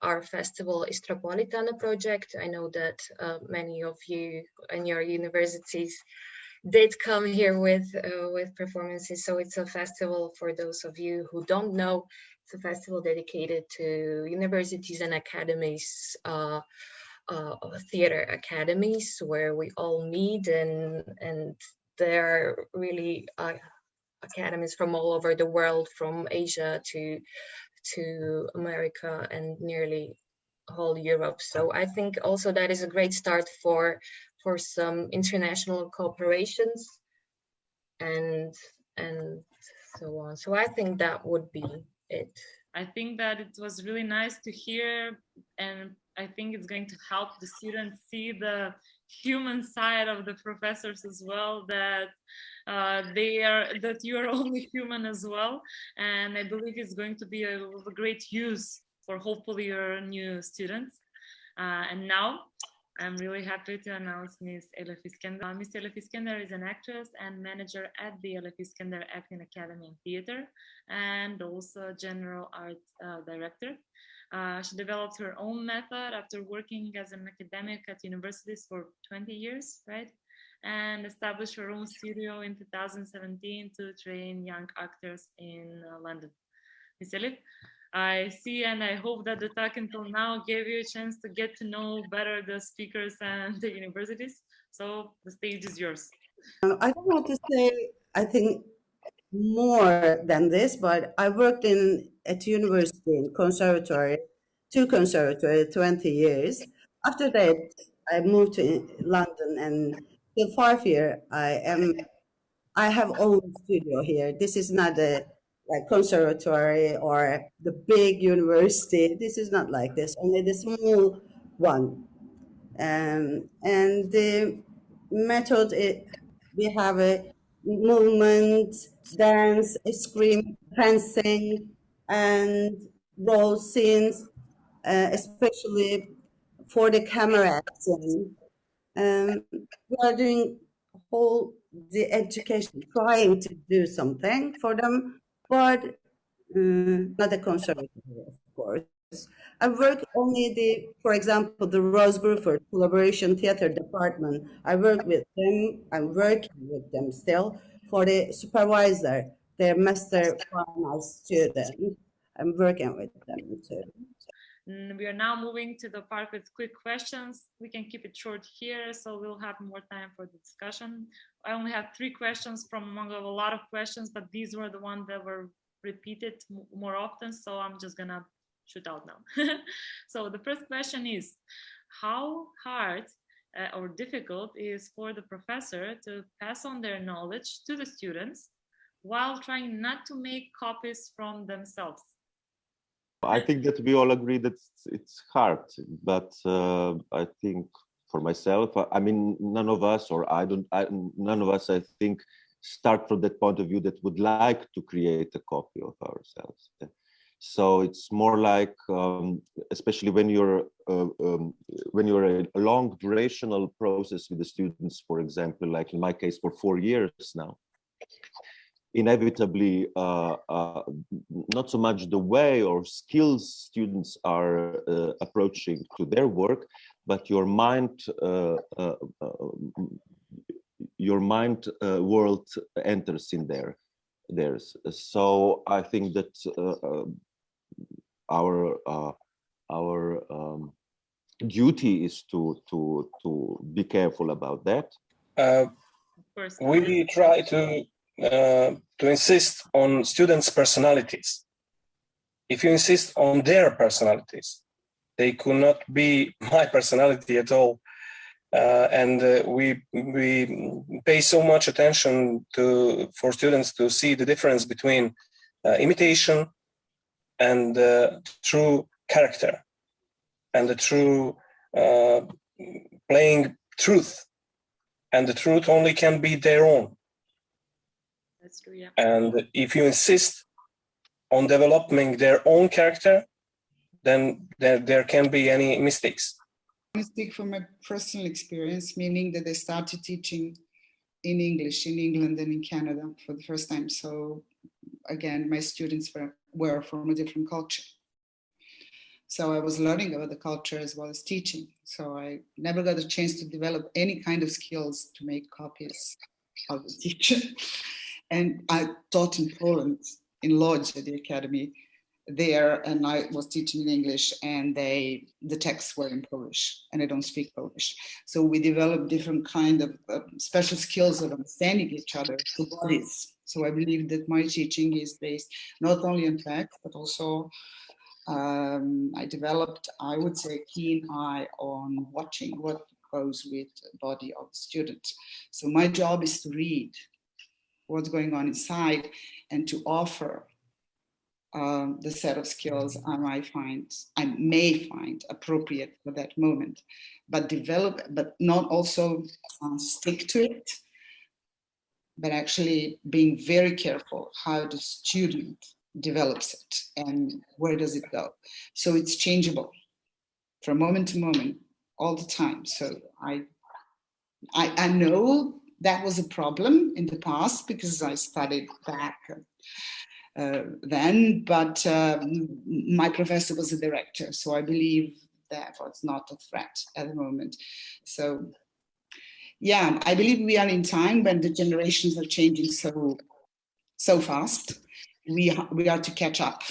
our festival Istropolitana project. I know that many of you in your universities did come here with performances. So it's a festival, for those of you who don't know, it's a festival dedicated to universities and academies, theater academies, where we all meet, and there are really academies from all over the world, from Asia to America and nearly whole Europe. So I think also that is a great start for some international cooperations and so on. So I think that would be it. I think that it was really nice to hear, and I think it's going to help the students see the human side of the professors as well, that that you are only human as well. And I believe it's going to be a great use for hopefully your new students. And now I'm really happy to announce Ms. Elif Iskender. Ms. Elif Iskender is an actress and manager at the Elif Iskender Acting Academy and Theater, and also general art director. She developed her own method after working as an academic at universities for 20 years, right? And established her own studio in 2017 to train young actors in London. Ms. Elif, I see and I hope that the talk until now gave you a chance to get to know better the speakers and the universities. So the stage is yours. I don't want to say, I think, more than this, but I worked at university, in conservatory, 20 years. After that, I moved to London, and till 5 years, I have own studio here. This is not a like conservatory or the big university. This is not like this, only the small one. And the method, we have a movement, dance, scream, dancing, and role scenes, especially for the camera acting. We are doing whole the education, trying to do something for them, but not a conservatory, of course. I work only for example, the Rose Bruford Collaboration Theater Department. I work with them. I'm working with them still for the supervisor, their master final student. I'm working with them too. We are now moving to the part with quick questions. We can keep it short here, so we'll have more time for the discussion. I only have 3 questions from among a lot of questions, but these were the ones that were repeated more often, so I'm just gonna shoot out now. So the first question is, how hard or difficult is for the professor to pass on their knowledge to the students while trying not to make copies from themselves? I think that we all agree that it's hard, but I think for myself, I mean, none of us, I think, start from that point of view that would like to create a copy of ourselves. So it's more like, especially when you're a long durational process with the students, for example, like in my case for 4 years now, inevitably not so much the way or skills students are approaching to their work, but your mind world enters in theirs. So I think that our duty is to be careful about that. We try to insist on students' personalities. If you insist on their personalities, they could not be my personality at all. We pay so much attention for students to see the difference between imitation and true character, and the true playing truth. And the truth only can be their own. That's true, yeah. And if you insist on developing their own character, then there can't be any mistakes. I speak from my personal experience, meaning that I started teaching in English in England and in Canada for the first time. So again, my students were from a different culture. So I was learning about the culture as well as teaching. So I never got a chance to develop any kind of skills to make copies of the teacher. And I taught in Poland, in Lodz at the academy there, and I was teaching in English, and the texts were in Polish, and I don't speak Polish. So we developed different kind of special skills of understanding each other through bodies. So I believe that my teaching is based not only on text, but also I developed, I would say, a keen eye on watching what goes with the body of the student. So my job is to read what's going on inside and to offer the set of skills I may find appropriate for that moment, but not also stick to it, but actually being very careful how the student develops it and where does it go. So it's changeable. from moment to moment, all the time. So I know that was a problem in the past because I studied back then, but my professor was a director, so I believe that was not a threat at the moment. So yeah, I believe we are in time when the generations are changing so fast. We are to catch up.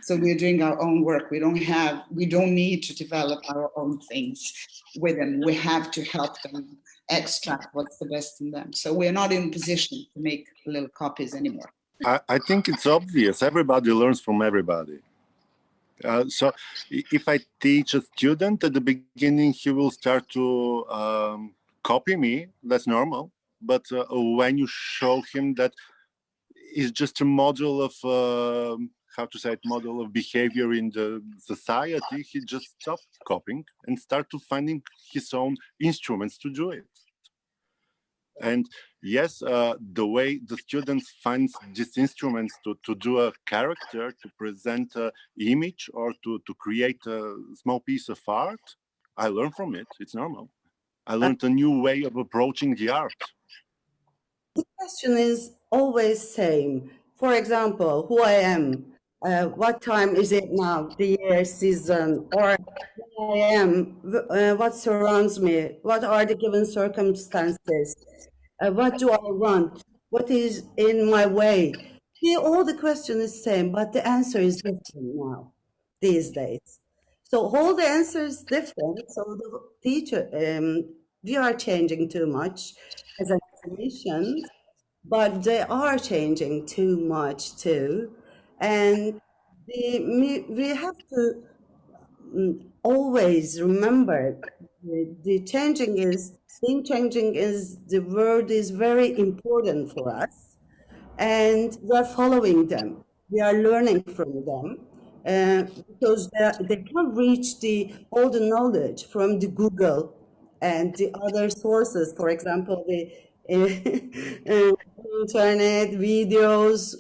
So we're doing our own work. We don't need to develop our own things with them. We have to help them extract what's the best in them. So we're not in a position to make little copies anymore. I think it's obvious. Everybody learns from everybody. So if I teach a student at the beginning, he will start to copy me. That's normal. But when you show him that it's just a model of model of behavior in the society, he just stopped copying and start to finding his own instruments to do it. And yes, the way the students find these instruments to do a character, to present an image, or to create a small piece of art, I learn from it. It's normal. I learned a new way of approaching the art. The question is always same. For example, who I am, what time is it now, the year, season, or who I am, what surrounds me, what are the given circumstances, what do I want, what is in my way. See, all the question is same, but the answer is different now, these days. So all the answer is different. So the teacher, we are changing too much as an information, but they are changing too much too. And we have to always remember the changing is, the word is very important for us. And we're following them. We are learning from them because they can't reach all the knowledge from the Google and the other sources. For example, the internet, videos,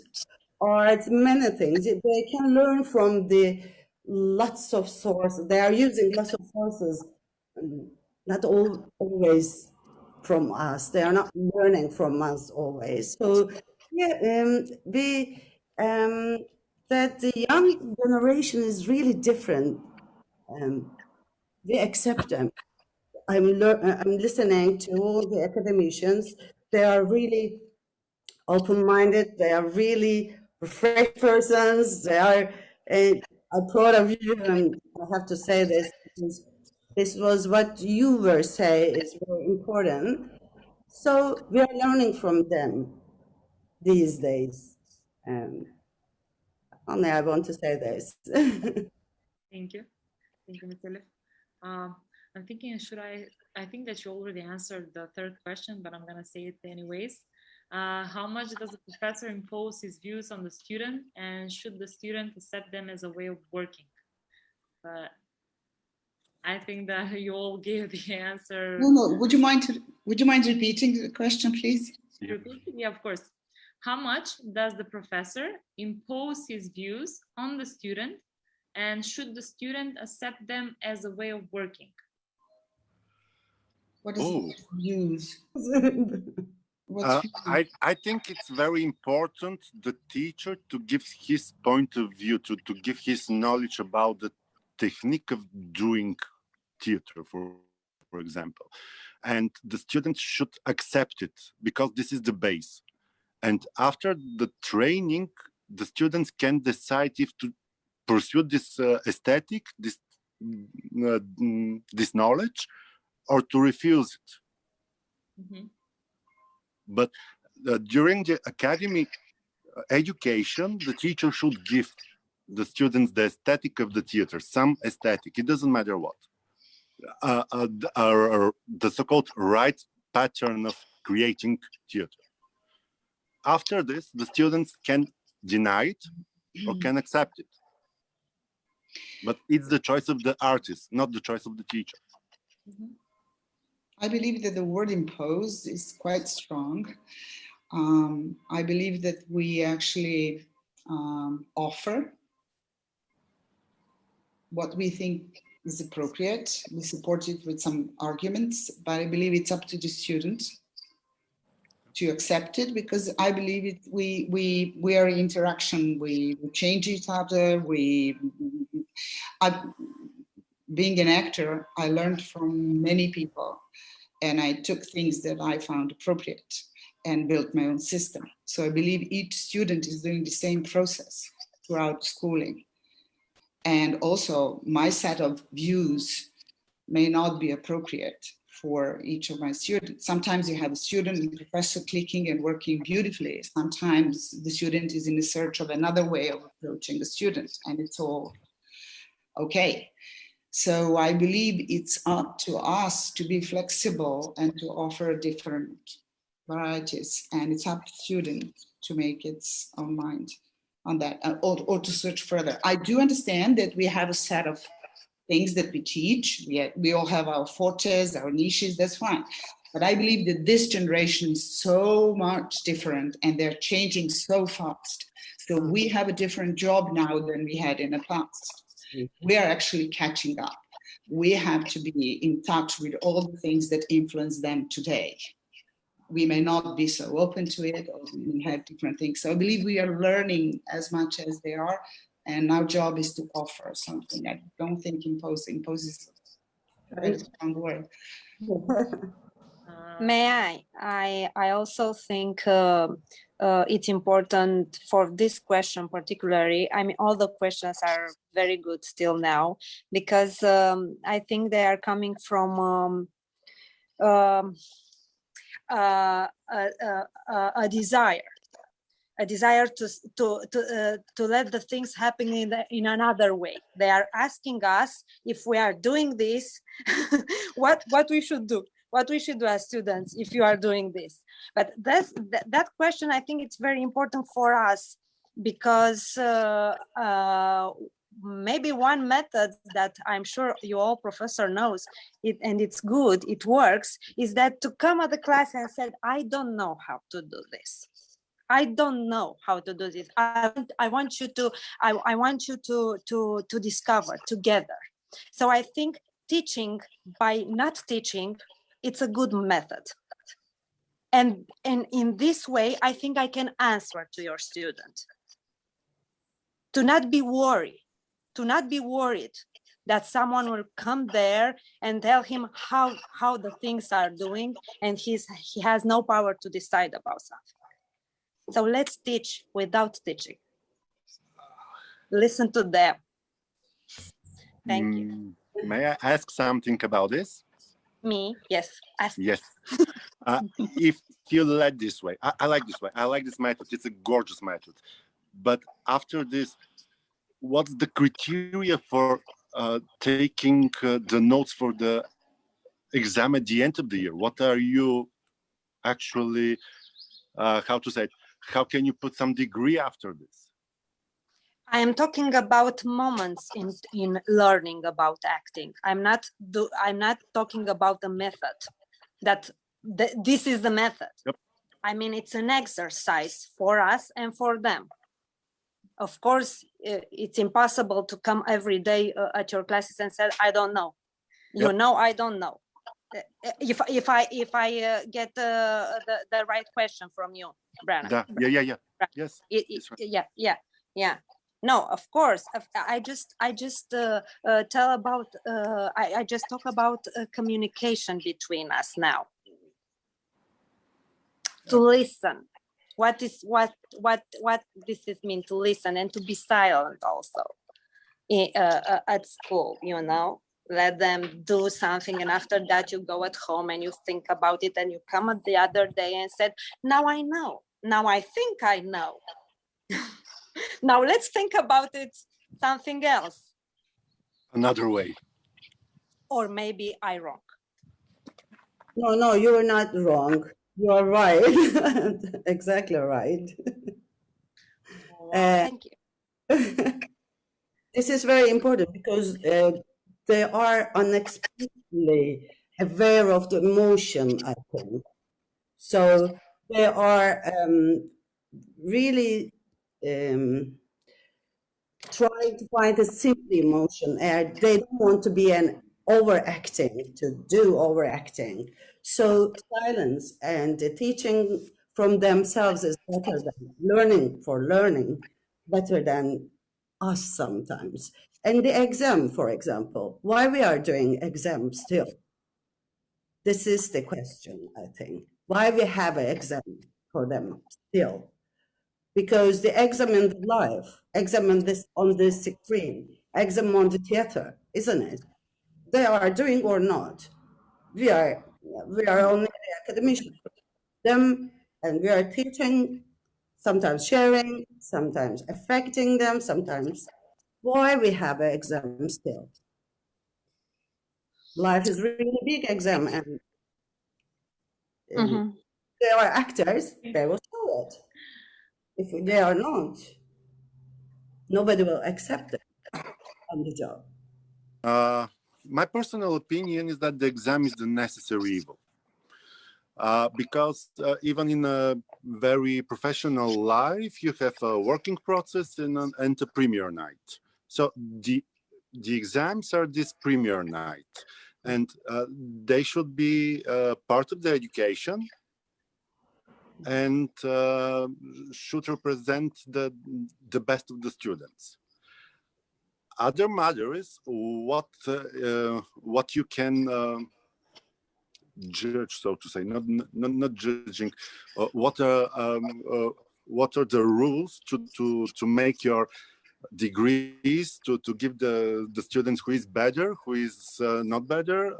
art, many things. They can learn from the lots of sources. They are using lots of sources, not always from us. They are not learning from us always. So yeah, that the young generation is really different. We accept them. I'm listening to all the academicians. They are really open-minded. They are really fresh persons. They are. I'm proud of you, and I have to say this because this was what you were saying is very important. So we are learning from them these days. Only I want to say this. Thank you. Thank you, Ms. Elif. I'm thinking, I think that you already answered the third question, but I'm going to say it anyways. How much does the professor impose his views on the student, and should the student accept them as a way of working? But I think that you all gave the answer. No. Would you mind repeating the question, please? Yeah, of course. How much does the professor impose his views on the student, and should the student accept them as a way of working? What is views? I think it's very important the teacher to give his point of view, to give his knowledge about the technique of doing theater, for example. And the students should accept it because this is the base. And after the training, the students can decide if to pursue this aesthetic, this knowledge, or to refuse it. Mm-hmm. But during the academic education, the teacher should give the students the aesthetic of the theater, some aesthetic, it doesn't matter what. The so-called right pattern of creating theater. After this, the students can deny it or can accept it. But it's the choice of the artist, not the choice of the teacher. Mm-hmm. I believe that the word impose is quite strong. I believe that we actually offer what we think is appropriate. We support it with some arguments, but I believe it's up to the student to accept it, because I believe we are in interaction. We change each other. Being an actor, I learned from many people, and I took things that I found appropriate and built my own system. So I believe each student is doing the same process throughout schooling. And also my set of views may not be appropriate for each of my students. Sometimes you have a student and professor clicking and working beautifully. Sometimes the student is in the search of another way of approaching the student, and it's all okay. So I believe it's up to us to be flexible and to offer different varieties, and it's up to students to make its own mind on that, or to search further. I do understand that we have a set of things that we teach. We all have our fortes, our niches, that's fine. But I believe that this generation is so much different, and they're changing so fast. So we have a different job now than we had in the past. We are actually catching up. We have to be in touch with all the things that influence them today. We may not be so open to it, or we have different things. So I believe we are learning as much as they are, and our job is to offer something. I don't think impose is a very strong word. May I also think it's important for this question particularly. I mean, all the questions are very good still now, because I think they are coming from a desire to let the things happen in another way. They are asking us if we are doing this, what we should do. What we should do as students if you are doing this. But that question, I think it's very important for us, because maybe one method that I'm sure you all professor knows it, and it's good, it works, is that to come at the class and say, I don't know how to do this. I don't know how to do this. I want you to discover together. So I think teaching by not teaching, it's a good method. And in this way, I think I can answer to your student. To not be worried that someone will come there and tell him how the things are doing, and he has no power to decide about something. So let's teach without teaching. Listen to them. Thank you. May I ask something about this? Me? Yes. Ask. Yes. If you let this way, I like this way. I like this method. It's a gorgeous method. But after this, what's the criteria for taking the notes for the exam at the end of the year? What are you actually, how to say it? How can you put some degree after this? I am talking about moments in learning about acting. I'm not talking about the method. This is the method. Yep. I mean, it's an exercise for us and for them. Of course, it's impossible to come every day at your classes and say, I don't know. You Yep. know, I don't know. If I get the right question from you, Branko. Yeah. Yes. Yeah. No, of course. I just tell about. I just talk about communication between us now. To listen. What this is mean to listen and to be silent also at school. You know, let them do something, and after that you go at home and you think about it, and you come at the other day and said, "Now I know. Now I think I know." Now let's think about it something else. Another way. Or maybe I wrong. No, you are not wrong. You are right. Exactly right. Thank you. This is very important because they are unexpectedly aware of the emotion, I think. So they are really trying to find a simple emotion, and they don't want to be an overacting, to do overacting. So silence and teaching from themselves is better than learning for learning, better than us sometimes. And the exam, for example, why we are doing exam still? This is the question, I think. Why we have an exam for them still? Because the exam in the live, exam on this screen, exam on the theater, isn't it? They are doing or not. We are only the academicians, them, and we are teaching, sometimes sharing, sometimes affecting them, sometimes. Why we have an exam still? Life is really a big exam, and they are actors, they will show it. If they are not, nobody will accept it on the job. My personal opinion is that the exam is the necessary evil. Because even in a very professional life, you have a working process and a premiere night. So the exams are this premiere night, and they should be part of the education and should represent the best of the students. Other matter is what you can judge, so to say, not judging. What are the rules to make your degrees, to give the students who is better, who is not better,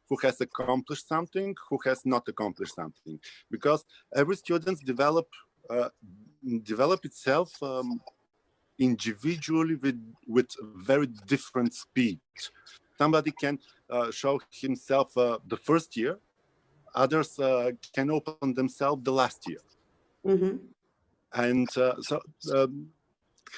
who has accomplished something, who has not accomplished something, because every student develop itself individually with very different speed. Somebody can show himself the first year, others can open themselves the last year. Mm-hmm. And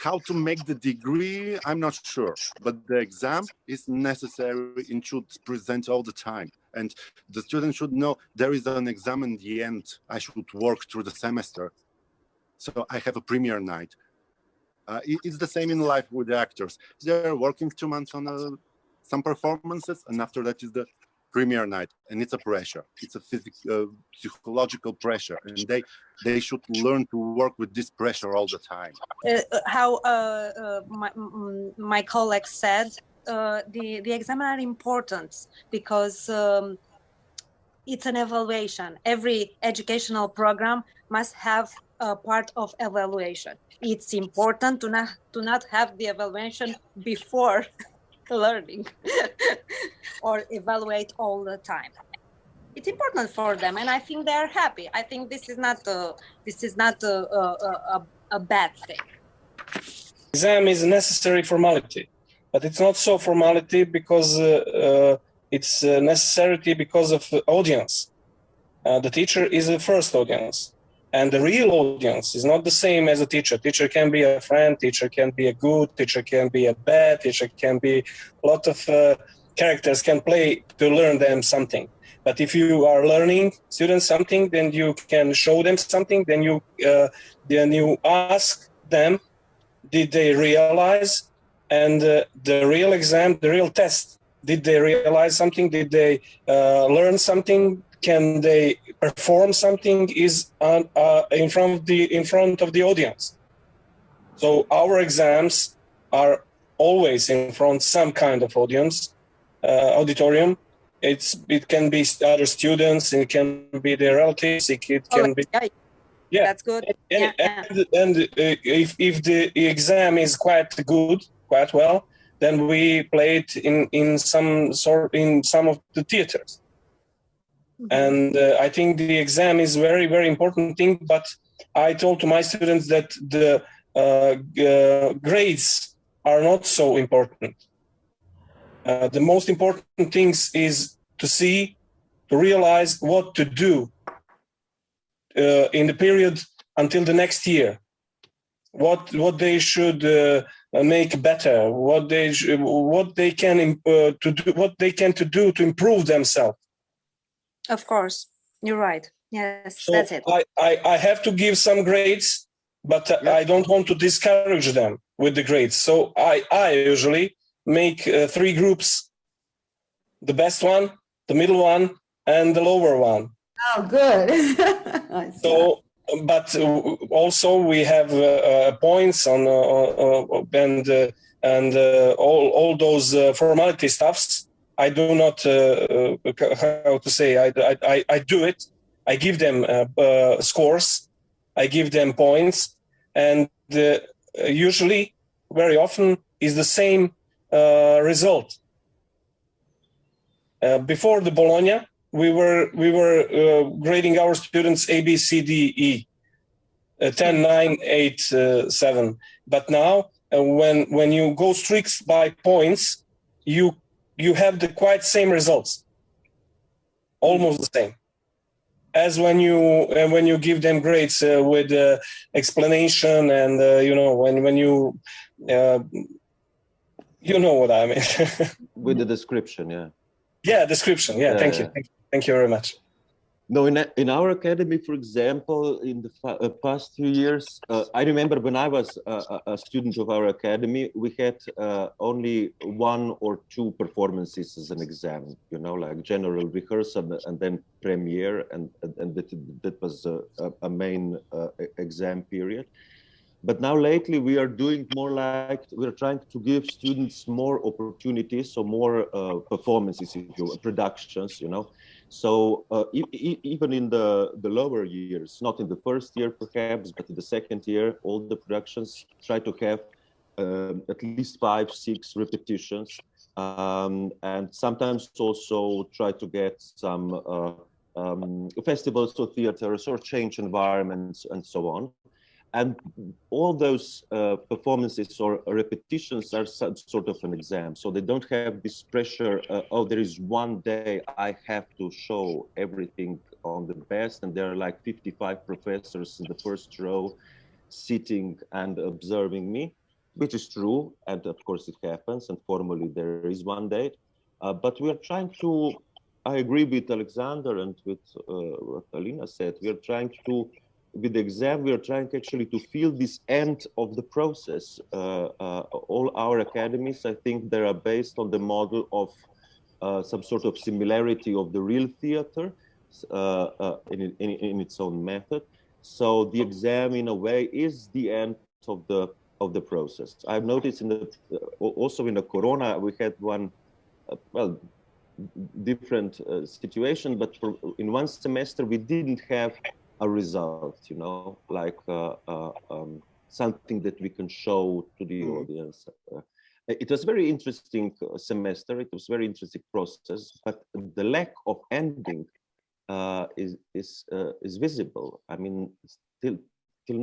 how to make the degree, I'm not sure, but the exam is necessary and should present all the time. And the student should know there is an exam in the end. I should work through the semester. So I have a premiere night. It's the same in life with the actors. They're working 2 months on some performances, and after that is the premiere night, and it's a pressure. It's a psychological pressure, and they should learn to work with this pressure all the time. How my colleague said, the exams are important because it's an evaluation. Every educational program must have a part of evaluation. It's important to not have the evaluation before learning or evaluate all the time. It's important for them, and I think they're happy. I think this is not a bad thing. Exam is a necessary formality, but it's not so formality because it's a necessity because of audience. The teacher is the first audience. And the real audience is not the same as a teacher. Teacher can be a friend, teacher can be a good, teacher can be a bad, teacher can be a lot of characters can play to learn them something. But if you are learning students something, then you can show them something, then you ask them, did they realize? And the real exam, the real test, did they realize something? Did they learn something? Can they perform something? Is in front of the audience. So our exams are always in front of some kind of audience, auditorium. It can be other students, it can be their relatives, it can be. Yeah, that's good. And if the exam is quite good, quite well, then we play it in some of the theaters. And I think the exam is very, very important thing. But I told to my students that the grades are not so important. The most important things is to realize what to do in the period until the next year. What they should make better. What they can do to improve themselves. Of course, you're right. Yes, so that's it. I have to give some grades, but I don't want to discourage them. with the grades. So I usually make 3 groups: the best one, the middle one, and the lower one. Oh, good. So, but also we have points on and all those formality stuffs. I do not how to say. I do it. I give them scores. I give them points, and usually, very often, is the same result. Before the Bologna, we were grading our students A, B, C, D, E, 10, 9, 8, 7. But now, when you go strict by points, you have the quite same results, almost the same, as when you give them grades with explanation and when you you know what I mean. With the description, yeah. Yeah, description. Yeah, thank you. Thank you very much. No, in our academy, for example, in the past few years, I remember when I was a student of our academy, we had only 1 or 2 performances as an exam, like general rehearsal and then premiere, and that was a main exam period. But now lately we are doing more like, we're trying to give students more opportunities, so more performances, productions, So even in the lower years, not in the first year perhaps, but in the second year, all the productions try to have at least 5, 6 repetitions. And sometimes also try to get some festivals or theaters or change environments and so on. And all those performances or repetitions are sort of an exam. So they don't have this pressure, oh, there is one day I have to show everything on the best. And there are like 55 professors in the first row sitting and observing me, which is true. And of course it happens. And formally there is one day. But we are trying to, I agree with Aleksander and with what Alina said, we are trying to, with the exam, we are trying actually to feel this end of the process. All our academies, I think they are based on the model of some sort of similarity of the real theater in its own method. So the exam, in a way, is the end of the process. I've noticed also in the Corona, we had one, different situation, but in one semester we didn't have a result, like something that we can show to the audience. It was very interesting semester. It was very interesting process, but the lack of ending is visible. I mean, till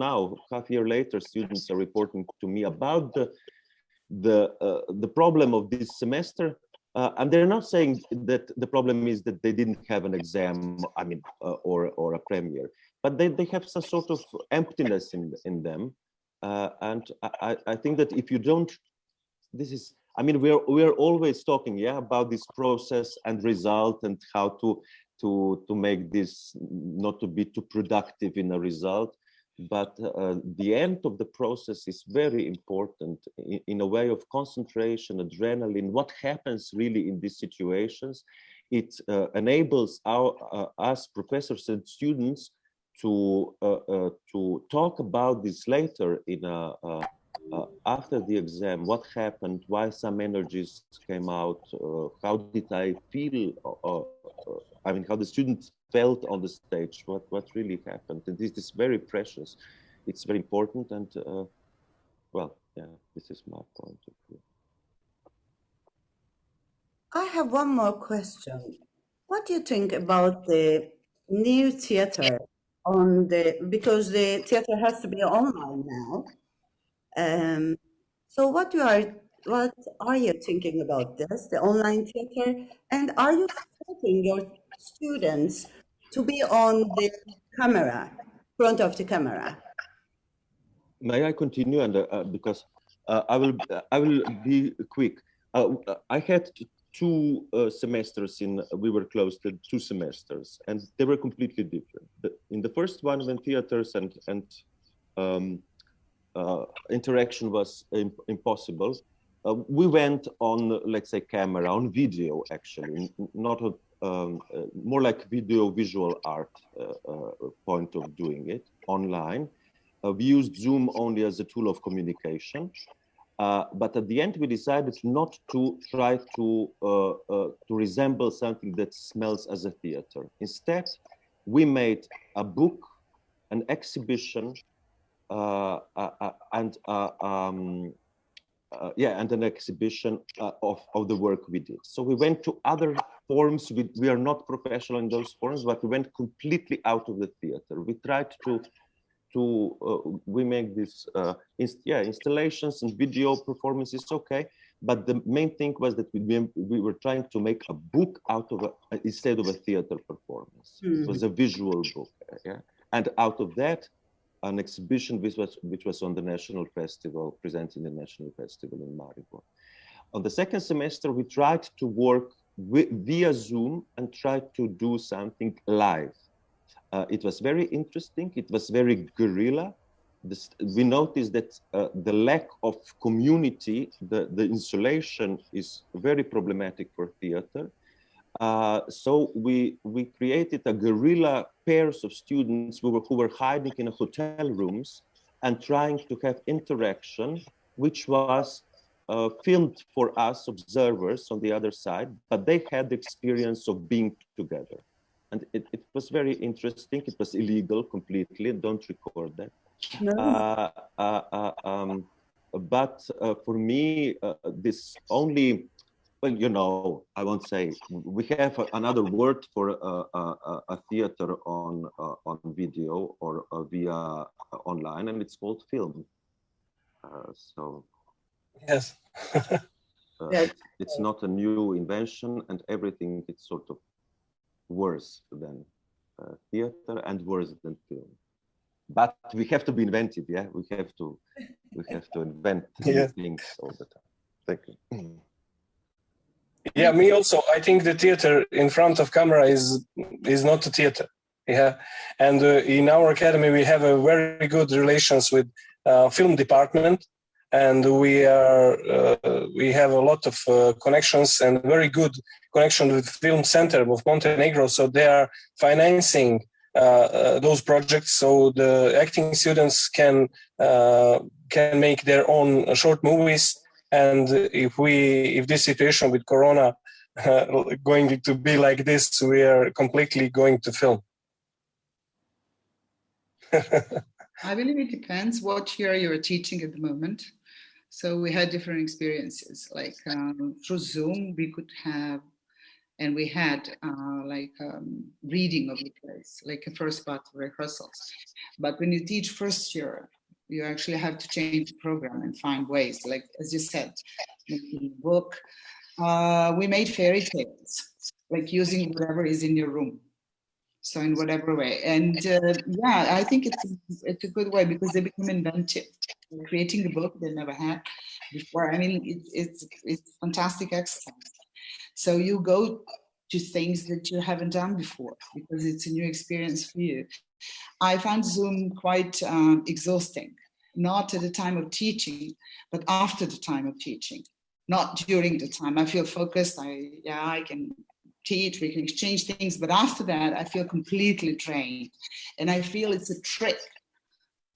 now, half a year later, students are reporting to me about the problem of this semester. And they're not saying that the problem is that they didn't have an exam, I mean, or a premiere, but they have some sort of emptiness in them. And I think that if you don't, this is, I mean, we're always talking, about this process and result and how to make this not to be too productive in a result. But the end of the process is very important in a way of concentration, adrenaline, what happens really in these situations. It enables us professors and students to talk about this later in after the exam, what happened, why some energies came out, how did I feel, I mean, how the students felt on the stage, what really happened. And this is very precious. It's very important. And this is my point of view. I have one more question. What do you think about the new theater because the theater has to be online now. So what are you thinking about this, the online theater? And are you supporting your students to be on the camera, front of the camera? May I continue? And because I will be quick. I had 2 semesters we were closed to 2 semesters, and they were completely different. In the first one, when theaters and interaction was impossible, we went on, let's say, camera, on video, actually, not more like video visual art point of doing it online. We used Zoom only as a tool of communication. But at the end, we decided not to try to resemble something that smells as a theater. Instead, we made a book, an exhibition, and an exhibition of the work we did. So we went to other forms. We are not professional in those forms, but we went completely out of the theater. We tried to we make this installations and video performances, okay, but the main thing was that we were trying to make a book out of instead of a theater performance. It was a visual book, and out of that, an exhibition which was on the National Festival, presented in the National Festival in Maribor. On the second semester, we tried to work via Zoom and tried to do something live. It was very interesting. It was very guerrilla. We noticed that the lack of community, the insulation is very problematic for theater. So we created a guerrilla pairs of students who were hiding in hotel rooms and trying to have interaction, which was filmed for us observers on the other side, but they had the experience of being together. And it was very interesting. It was illegal completely. Don't record that. No. But for me, this only, well, you know, I won't say. We have another word for a theater on video or via online, and it's called film. So yes, it's not a new invention, and everything is sort of worse than theater and worse than film. But we have to be inventive, yeah. We have to invent new things all the time. Thank you. Yeah, me also. I think the theater in front of camera is not a theater. Yeah, and in our academy we have a very good relations with film department, and we have a lot of connections and very good connection with Film Center of Montenegro. So they are financing those projects, so the acting students can make their own short movies. And if this situation with Corona going to be like this, we are completely going to film. I believe it depends what year you're teaching at the moment. So we had different experiences, like through Zoom we could have, and we had reading of the plays, like a first part of rehearsals. But when you teach first year, you actually have to change the program and find ways, like as you said, making a book. We made fairy tales, like using whatever is in your room. So in whatever way. And yeah, I think it's a good way because they become inventive. Creating a book they never had before. I mean, it's fantastic exercise. So you go to things that you haven't done before because it's a new experience for you. I found Zoom quite exhausting, not at the time of teaching, but after the time of teaching, not during the time. I feel focused. I can teach, we can exchange things, but after that, I feel completely drained. And I feel it's a trick.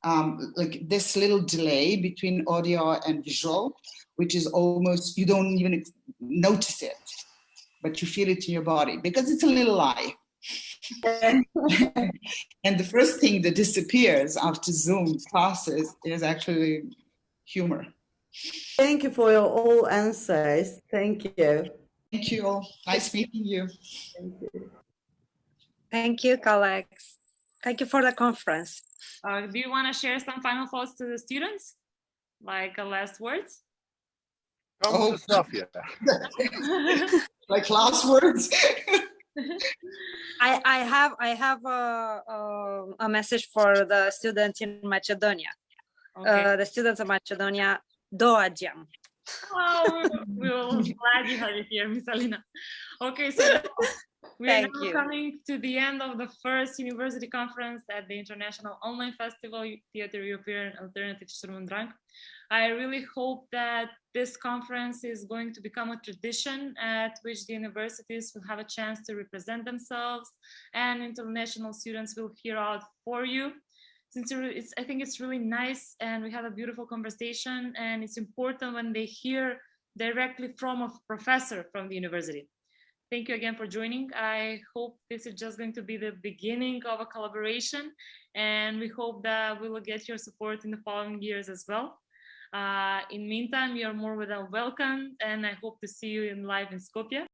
Like this little delay between audio and visual, which is almost, you don't even notice it, but you feel it in your body because it's a little lie. And the first thing that disappears after Zoom classes is actually humor. Thank you for your all answers. Thank you. Thank you all. Nice meeting you. Thank you. Thank you, Alex. Thank you for the conference. Do you want to share some final thoughts to the students? Like last words? Come to Sofia. Like last words? I have a message for the students in Macedonia. Okay. The students of Macedonia, dođem. Oh, we're glad you have it here, Miss Alina. Okay, so we are now coming to the end of the first university conference at the International Online Festival, Theatre European Alternative Drang. I really hope that this conference is going to become a tradition at which the universities will have a chance to represent themselves and international students will hear out for you. Since I think it's really nice and we had a beautiful conversation, and it's important when they hear directly from a professor from the university. Thank you again for joining. I hope this is just going to be the beginning of a collaboration, and we hope that we will get your support in the following years as well. In the meantime, you're more than welcome, and I hope to see you live in Skopje.